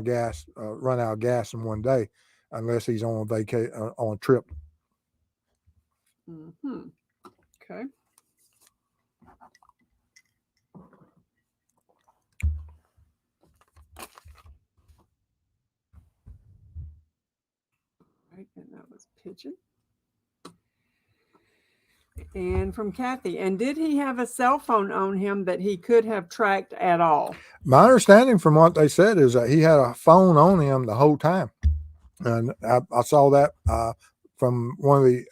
out of gas in one day, unless he's on on a trip. Mm-hmm. Okay. Right, and that was pigeon. And from Kathy, and did he have a cell phone on him that he could have tracked at all? My understanding from what they said is that he had a phone on him the whole time. And I saw that from one of the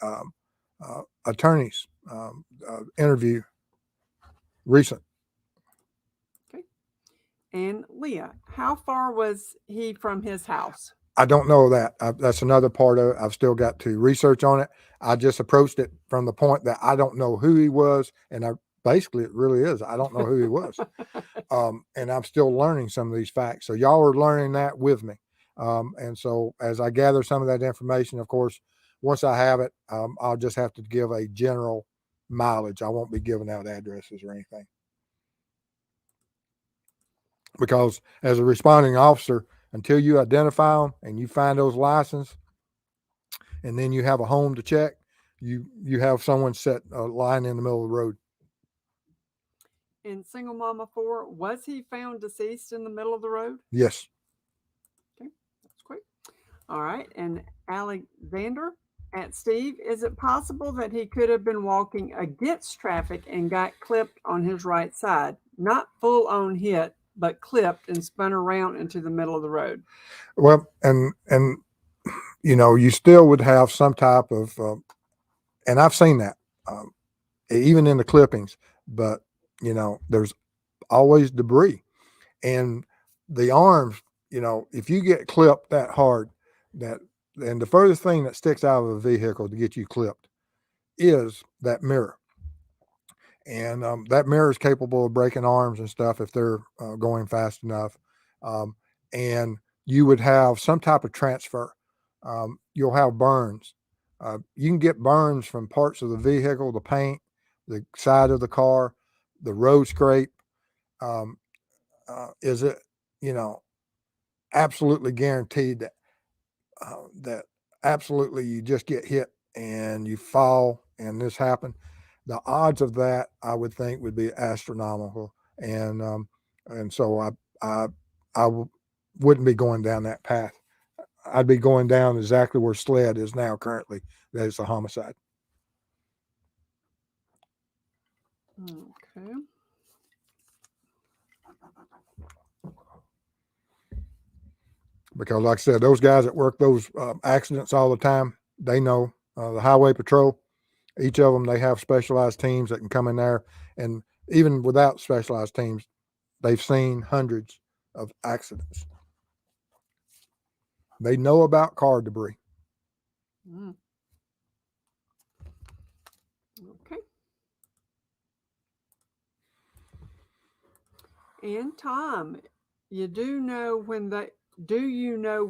attorneys interview recent. Okay. And Leah, how far was he from his house? I don't know that. That's another part of it. I've still got to research on it. I just approached it from the point that I don't know who he was, and basically it really is. I don't know who he was, and I'm still learning some of these facts. So y'all are learning that with me, and so as I gather some of that information, of course, once I have it, I'll just have to give a general mileage. I won't be giving out addresses or anything, because as a responding officer, until you identify them and you find those licenses, and then you have a home to check, you have someone set a line in the middle of the road. In Single Mama 4, was he found deceased in the middle of the road? Yes. Okay, that's quick. All right, and Alexander at Steve, is it possible that he could have been walking against traffic and got clipped on his right side? Not full on hit, but clipped and spun around into the middle of the road. Well, and you still would have some type of, and I've seen that, even in the clippings. But there's always debris, and the arms. If you get clipped that hard, and the furthest thing that sticks out of a vehicle to get you clipped is that mirror. And that mirror is capable of breaking arms and stuff if they're going fast enough. Um, and you would have some type of transfer. You'll have burns. You can get burns from parts of the vehicle, the paint, the side of the car, the road scrape. Um, is it, you know, absolutely guaranteed that absolutely you just get hit and you fall and this happened? The odds of that, I would think, would be astronomical, and so I wouldn't be going down that path. I'd be going down exactly where SLED is now currently. That is a homicide. Okay. Because, like I said, those guys that work those accidents all the time, they know the highway patrol. Each of them, they have specialized teams that can come in there, and even without specialized teams, they've seen hundreds of accidents. They know about car debris. Mm. Okay. And Tom, you do you know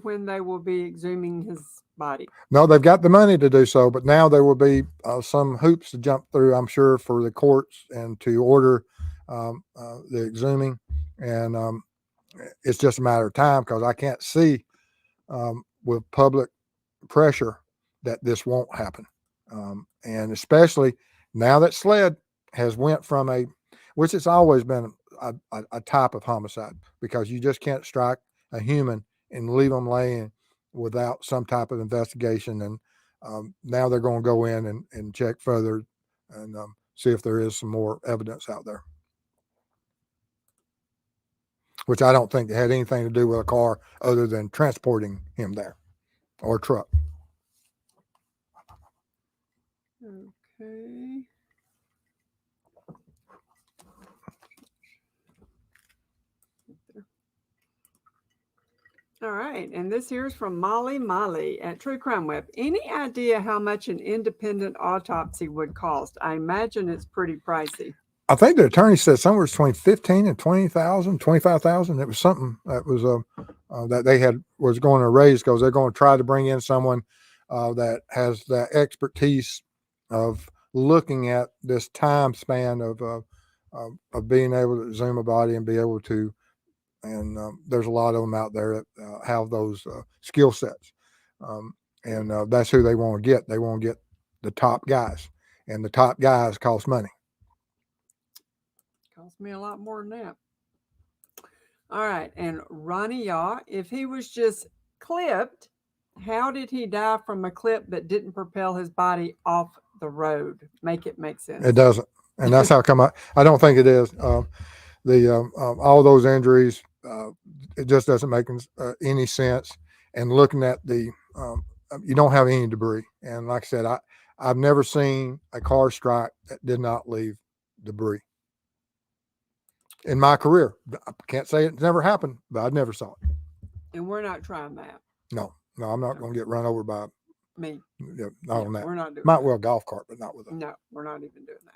when they will be exhuming his body? No, they've got the money to do so, but now there will be some hoops to jump through, I'm sure, for the courts and to order the exhuming. And it's just a matter of time, because I can't see with public pressure that this won't happen. And especially now that SLED has went from which it's always been a type of homicide, because you just can't strike a human and leave them laying without some type of investigation. And now they're going to go in and check further and see if there is some more evidence out there, which I don't think had anything to do with a car other than transporting him there, or a truck. Okay. All right, and this here is from Molly at True Crime Web. Any idea how much an independent autopsy would cost? I imagine it's pretty pricey. I think the attorney said somewhere between 15 and 20,000, 25,000. It was something that was that they was going to raise, because they're going to try to bring in someone that has that expertise of looking at this time span of being able to zoom a body and be able to. And there's a lot of them out there that have those skill sets, and that's who they want to get. They want to get the top guys, and the top guys cost money. Cost me a lot more than that. All right, and Ronnie Yaw, if he was just clipped, how did he die from a clip that didn't propel his body off the road. Make it make sense. It doesn't, and that's how come I don't think it is. All those injuries, it just doesn't make any sense. And looking at you don't have any debris. And like I said, I've never seen a car strike that did not leave debris in my career. I can't say it's never happened, but I never saw it. And we're not trying that. No, I'm not going to get run over by me. Not on that. We're not doing Might that. well golf cart, but not with it. No, we're not even doing that.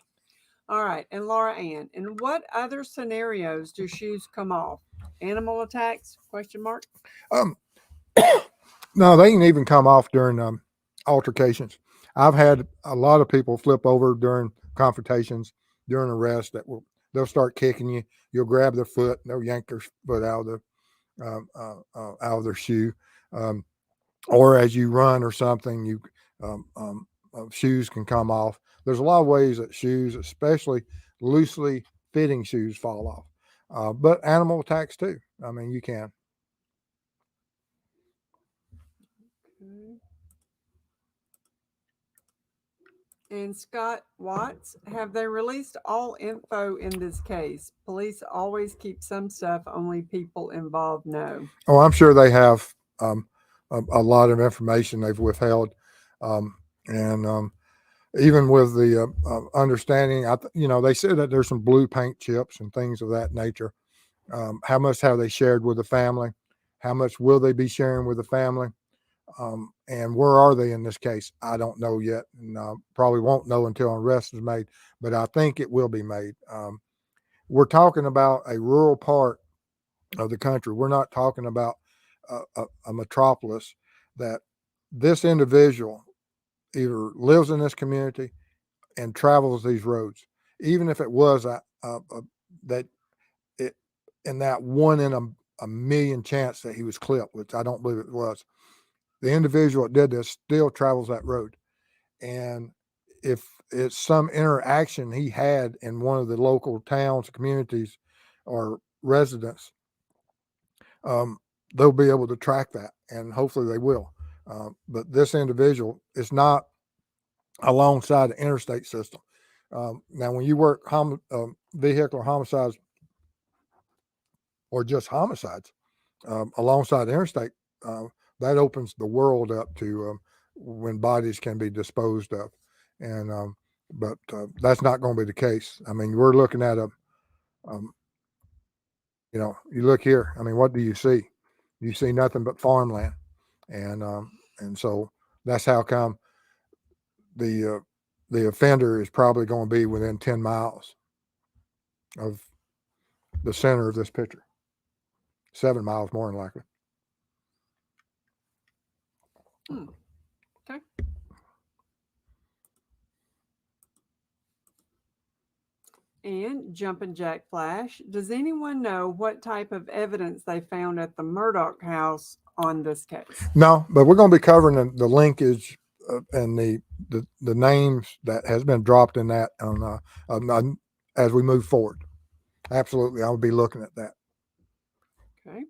All right. And Laura Ann, in what other scenarios do shoes come off? Animal attacks? Question mark. No, they can even come off during altercations. I've had a lot of people flip over during confrontations, during arrests they'll start kicking you. You'll grab their foot, and they'll yank their foot out of their shoe. Or as you run or something, shoes can come off. There's a lot of ways that shoes, especially loosely fitting shoes, fall off. But animal attacks too. I mean, you can. Okay. And Scott Watts, have they released all info in this case? Police always keep some stuff only people involved know. Oh, I'm sure they have a lot of information they've withheld. And even with the understanding, they said that there's some blue paint chips and things of that nature. How much have they shared with the family? How much will they be sharing with the family? And where are they in this case? I don't know yet, and probably won't know until an arrest is made, but I think it will be made. We're talking about a rural part of the country. We're not talking about a metropolis. That this individual either lives in this community and travels these roads, even if it was that it in that one in a million chance that he was clipped, which I don't believe it was. The individual that did this still travels that road. And if it's some interaction he had in one of the local towns, communities, or residents, they'll be able to track that, and hopefully they will. But this individual is not alongside the interstate system. Now, when you work vehicular homicides or just homicides alongside the interstate, that opens the world up to when bodies can be disposed of. And but that's not going to be the case. I mean, we're looking at you look here. I mean, what do you see? You see nothing but farmland, and so that's how come the offender is probably going to be within 10 miles of the center of this picture. 7 miles more than likely. Okay. And Jumpin' Jack Flash, does anyone know what type of evidence they found at the Murdoch house on this case? No, but we're going to be covering the linkage and the names that has been dropped in that on as we move forward. Absolutely, I'll be looking at that. Okay.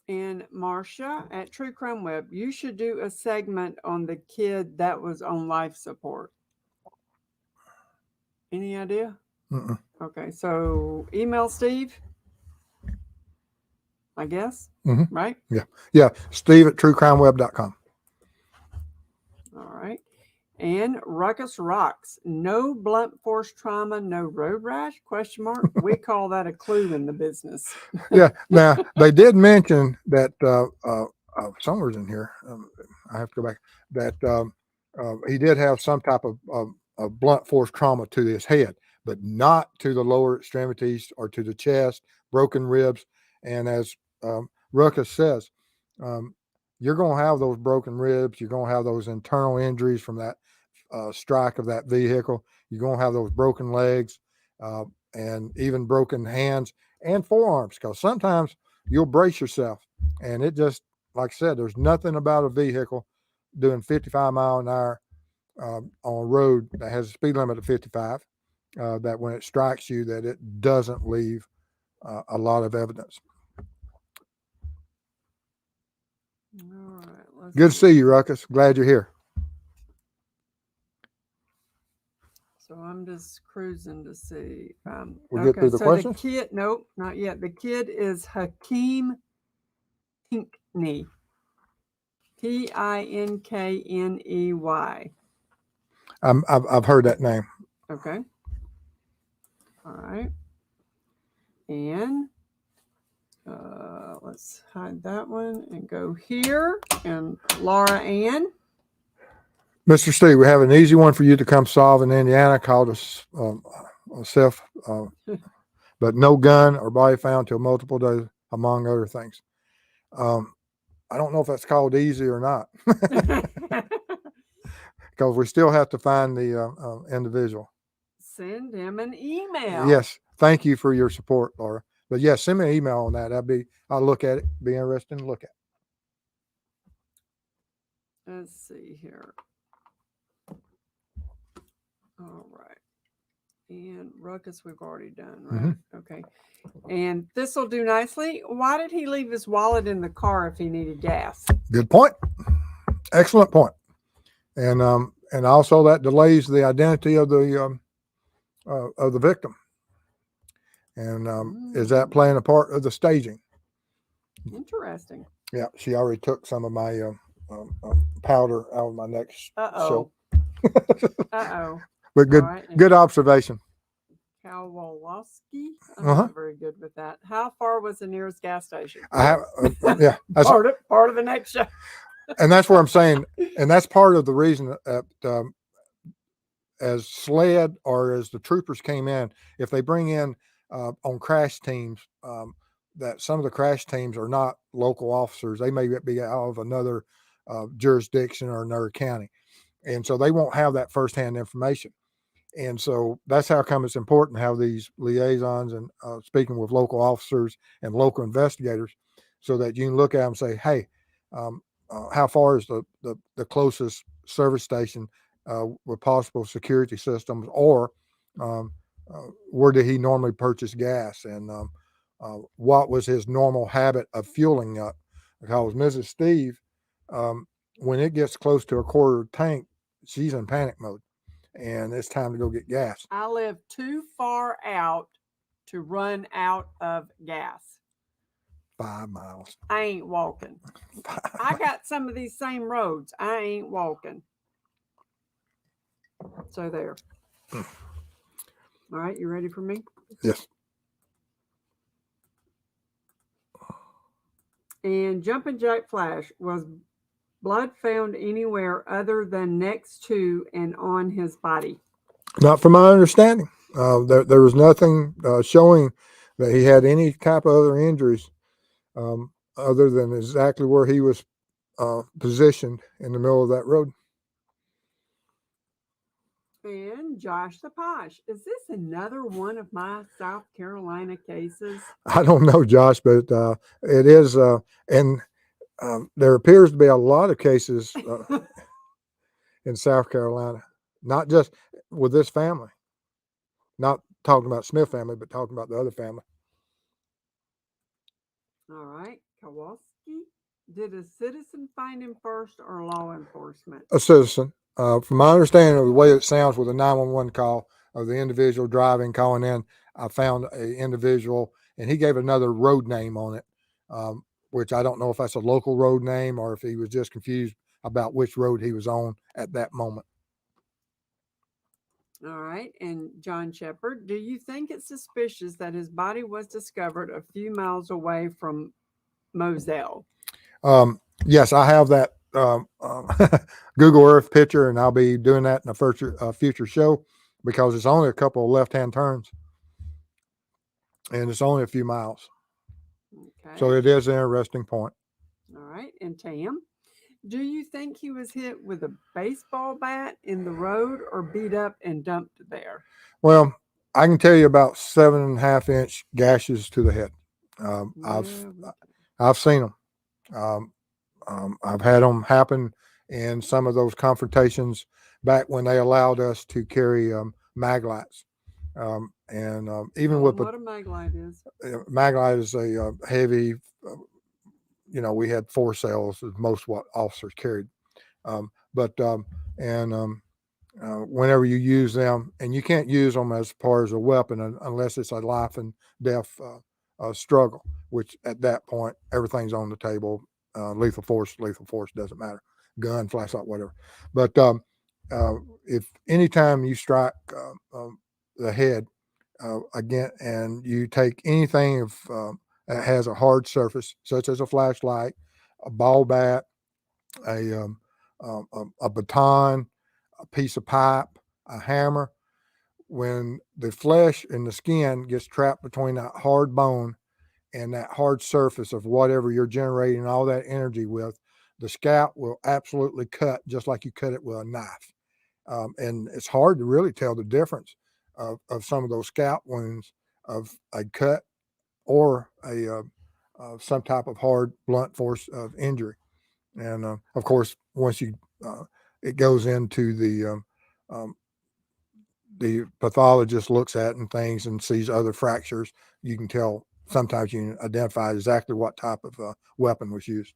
And Marcia at True Crime Web, you should do a segment on the kid that was on life support. Any idea? Mm-mm. Okay, so email Steve, I guess, right? Yeah. Steve at truecrimeweb.com. All right. And Ruckus Rocks, no blunt force trauma, no road rash? Question mark. We call that a clue in the business. Yeah. Now they did mention that somewhere's in here. I have to go back. That he did have some type of blunt force trauma to his head, but not to the lower extremities or to the chest, broken ribs. And as Ruckus says, you're going to have those broken ribs. You're going to have those internal injuries from that strike of that vehicle. You're going to have those broken legs and even broken hands and forearms, because sometimes you'll brace yourself. And it just, like I said, there's nothing about a vehicle doing 55 mile an hour on a road that has a speed limit of 55, that when it strikes you, that it doesn't leave a lot of evidence. All right. Let's Good to see you, Ruckus. Glad you're here. So I'm just cruising to see. We'll get through the so questions. the kid, nope, not yet. The kid is Hakeem Pinkney. Pinkney. I've heard that name. Okay. All right. And let's hide that one and go here. And Laura Ann. Mr. Steve, we have an easy one for you to come solve in Indiana called a self, but no gun or body found till multiple days, among other things. I don't know if that's called easy or not, because we still have to find the individual. Send him an email. Yes, thank you for your support, Laura. But yes, send me an email on that. I'll look at it. Be interesting to look at. Let's see here. All right. And Ruckus, we've already done, right? Mm-hmm. Okay. And this will do nicely. Why did he leave his wallet in the car if he needed gas? Good point. Excellent point. And also that delays the identity of the victim. And is that playing a part of the staging? Interesting. Yeah, she already took some of my powder out of my next show. Uh-oh. But good observation. Kowalski. I'm not very good with that. How far was the nearest gas station? I have, yeah. That's part of the next show. And that's what I'm saying. And that's part of the reason that as SLED or as the troopers came in, if they bring in on crash teams, that some of the crash teams are not local officers. They may be out of another jurisdiction or another county. And so they won't have that firsthand information. And so that's how come it's important to have these liaisons and speaking with local officers and local investigators so that you can look at them and say, hey, how far is the closest service station with possible security systems, or where did he normally purchase gas, and what was his normal habit of fueling up? Because Mrs. Steve, when it gets close to a quarter tank, she's in panic mode, and it's time to go get gas. I live too far out to run out of gas. 5 miles. I ain't walking. I got some of these same roads. I ain't walking. So there. All right, you ready for me? Yes. And Jumpin' Jack Flash, was blood found anywhere other than next to and on his body? Not from my understanding. There was nothing showing that he had any type of other injuries other than exactly where he was positioned in the middle of that road. And Josh the Posh, is this another one of my South Carolina cases? I don't know, Josh, but it is. And there appears to be a lot of cases in South Carolina, not just with this family. Not talking about Smith family, but talking about the other family. All right. Kowalski, did a citizen find him first or law enforcement? A citizen. From my understanding of the way it sounds with a 911 call of the individual driving, calling in, I found an individual, and he gave another road name on it, which I don't know if that's a local road name or if he was just confused about which road he was on at that moment. All right. And John Shepard, do you think it's suspicious that his body was discovered a few miles away from Moselle? Yes, I have that Google Earth picture, and I'll be doing that in a future show because it's only a couple of left-hand turns, and it's only a few miles. Okay. So it is an interesting point. All right. And Tam, do you think he was hit with a baseball bat in the road or beat up and dumped there? Well, I can tell you about 7.5-inch gashes to the head. I've seen them. I've had them happen in some of those confrontations back when they allowed us to carry mag lights. Even with what a mag light is. Mag light is a heavy we had 4 cells, is most what officers carried. But and whenever you use them, and you can't use them as far as a weapon unless it's a life and death struggle, which at that point everything's on the table. Lethal force doesn't matter. Gun, flashlight, whatever. But if anytime you strike the head again, and you take anything that has a hard surface, such as a flashlight, a ball bat, a a baton, a piece of pipe, a hammer, when the flesh and the skin gets trapped between that hard bone and that hard surface of whatever you're generating all that energy with, the scalp will absolutely cut just like you cut it with a knife. And it's hard to really tell the difference of some of those scalp wounds of a cut or a some type of hard blunt force of injury. And of course, once you it goes into um, the pathologist looks at and things and sees other fractures, you can tell. Sometimes you can identify exactly what type of weapon was used.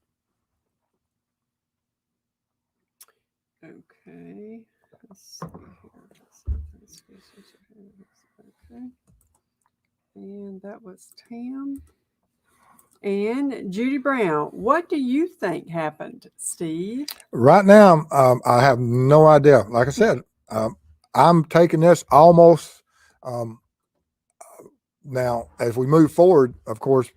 Okay. Let's see here. Okay. And that was Tam. And Judy Brown, what do you think happened, Steve? Right now, I have no idea. Like I said, I'm taking this almost um, now. As we move forward, of course,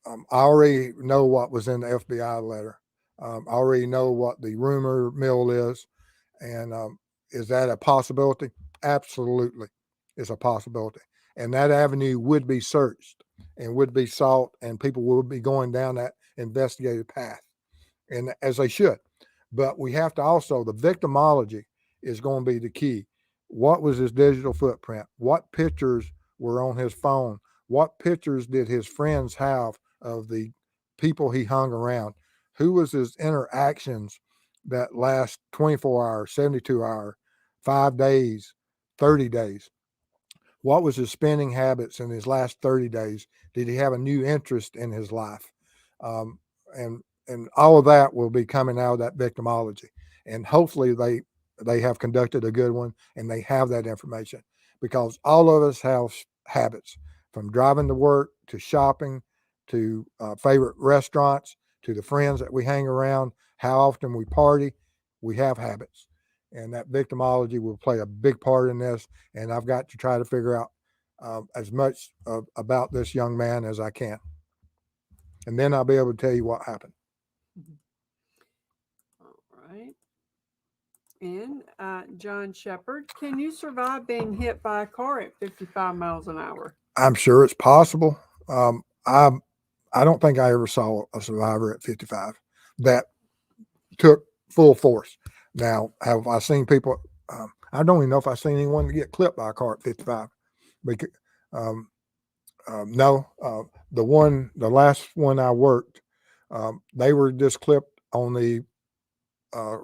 I already know what was in the FBI letter. I already know what the rumor mill is, and is that a possibility? Absolutely, it's a possibility, and that avenue would be searched and would be sought, and people would be going down that investigative path, and as they should. But we have to also, the victimology is going to be the key. What was his digital footprint? What pictures were on his phone? What pictures did his friends have of the people he hung around? Who was his interactions that last 24 hours, 72 hours, 5 days, 30 days? What was his spending habits in his last 30 days? Did he have a new interest in his life? Um, and all of that will be coming out of that victimology. And hopefully they have conducted a good one and they have that information, because all of us have habits, from driving to work to shopping to favorite restaurants to the friends that we hang around, how often we party. We have habits, and that victimology will play a big part in this. And I've got to try to figure out as much about this young man as I can, and then I'll be able to tell you what happened. All right. And John Shepard, can you survive being hit by a car at 55 miles an hour? I'm sure it's possible. I don't think I ever saw a survivor at 55 that took full force. Now, have I seen people? I don't even know if I've seen anyone get clipped by a car at 55. Because, um, no, the last one I worked, they were just clipped on the uh,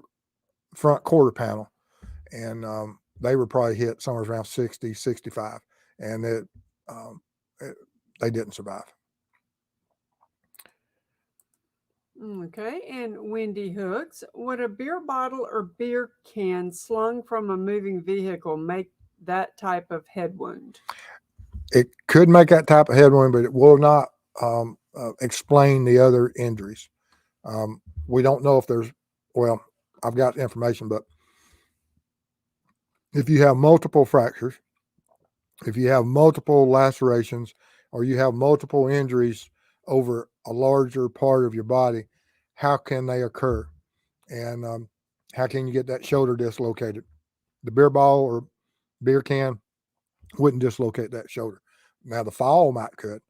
front quarter panel, and they were probably hit somewhere around 60, 65, and um, it they didn't survive. Okay. And Wendy Hooks, would a beer bottle or beer can slung from a moving vehicle make that type of head wound? It could make that type of head wound, but it will not explain the other injuries. We don't know if there's, well, I've got information, but if you have multiple fractures, if you have multiple lacerations, or you have multiple injuries over a larger part of your body, how can they occur? And how can you get that shoulder dislocated? The beer ball or beer can wouldn't dislocate that shoulder. Now the fall might could,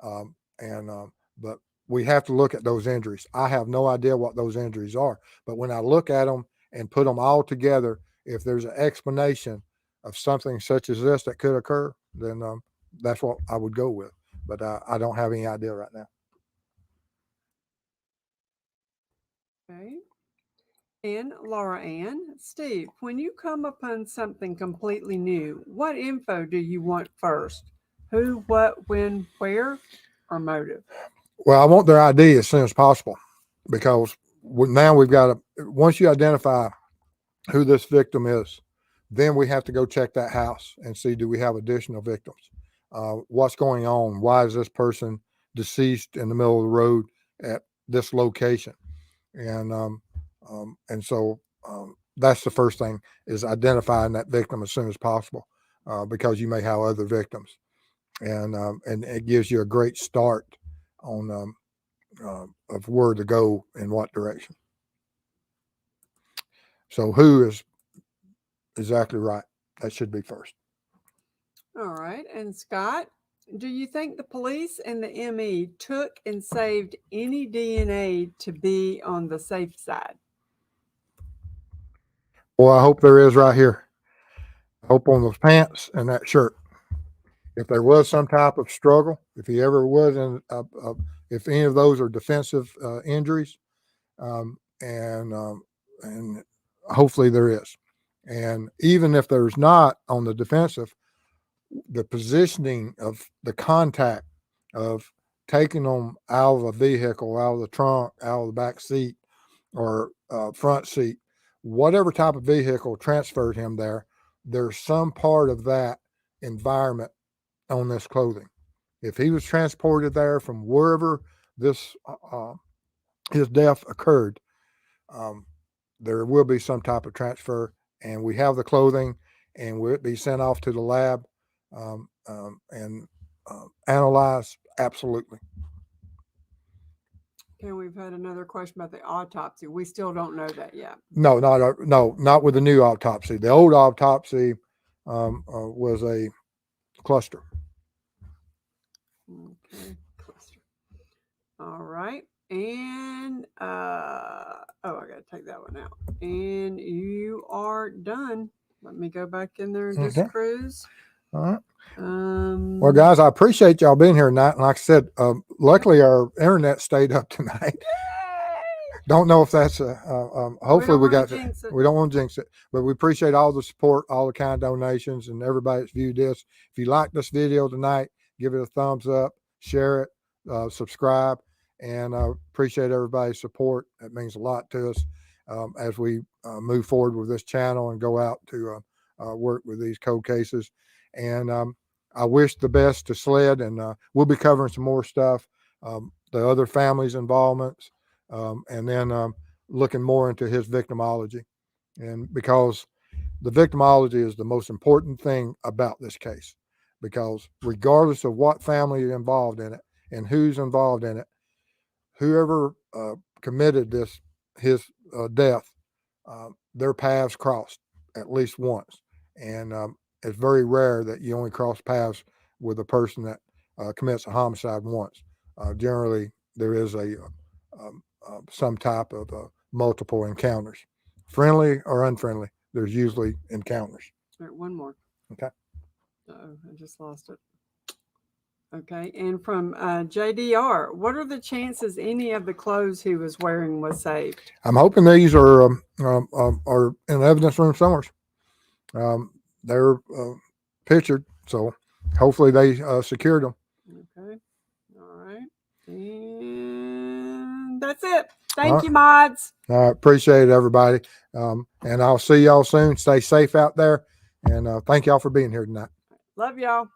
and but we have to look at those injuries. I have no idea what those injuries are, but when I look at them and put them all together, if there's an explanation of something such as this that could occur, then that's what I would go with. But I don't have any idea right now. Okay. And Laura Ann, Steve, when you come upon something completely new, what info do you want first? Who, what, when, where, or motive? Well, I want their ID as soon as possible because now we've got to, once you identify who this victim is, then we have to go check that house and see, do we have additional victims? What's going on? Why is this person deceased in the middle of the road at this location? And so that's the first thing, is identifying that victim as soon as possible, because you may have other victims, and it gives you a great start on of where to go in what direction. So who is exactly right? That should be first. All right. And Scott, do you think the police and the ME took and saved any DNA to be on the safe side? Well, I hope there is right here. I hope on those pants and that shirt. If there was some type of struggle, if he ever was in, if any of those are defensive injuries, um, and hopefully there is. And even if there's not on the defensive, the positioning of the contact of taking them out of a vehicle, out of the trunk, out of the back seat, or front seat, whatever type of vehicle transferred him there, there's some part of that environment on this clothing. If he was transported there from wherever this his death occurred, there will be some type of transfer, and we have the clothing, and will it be sent off to the lab and analyzed? Absolutely. Okay, we've had another question about the autopsy. We still don't know that yet. No, not with the new autopsy. The old autopsy was a cluster. Okay, cluster. All right. And I gotta take that one out. And you are done. Let me go back in there and just cruise. All right. Well, guys, I appreciate y'all being here tonight. And like I said, luckily our internet stayed up tonight. Don't know if that's hopefully we got to, we don't want to jinx it, but we appreciate all the support, all the kind donations, and everybody that's viewed this. If you like this video tonight, give it a thumbs up, share it, subscribe, and appreciate everybody's support. It means a lot to us as we move forward with this channel and go out to work with these cold cases. And I wish the best to SLED, and we'll be covering some more stuff, the other families' involvements, and then looking more into his victimology. And because the victimology is the most important thing about this case, because regardless of what family is involved in it and who's involved in it, whoever committed his death, their paths crossed at least once. And it's very rare that you only cross paths with a person that commits a homicide once. Generally, there is some type of multiple encounters, friendly or unfriendly. There's usually encounters. All right, one more. Okay. Uh-oh, I just lost it. Okay, and from JDR, what are the chances any of the clothes he was wearing was saved? I'm hoping these are in the evidence room somewhere. They're pictured, so hopefully they secured them. Okay, all right, and that's it. Thank you, mods. Appreciate it, everybody, and I'll see y'all soon. Stay safe out there, and thank y'all for being here tonight. Love y'all.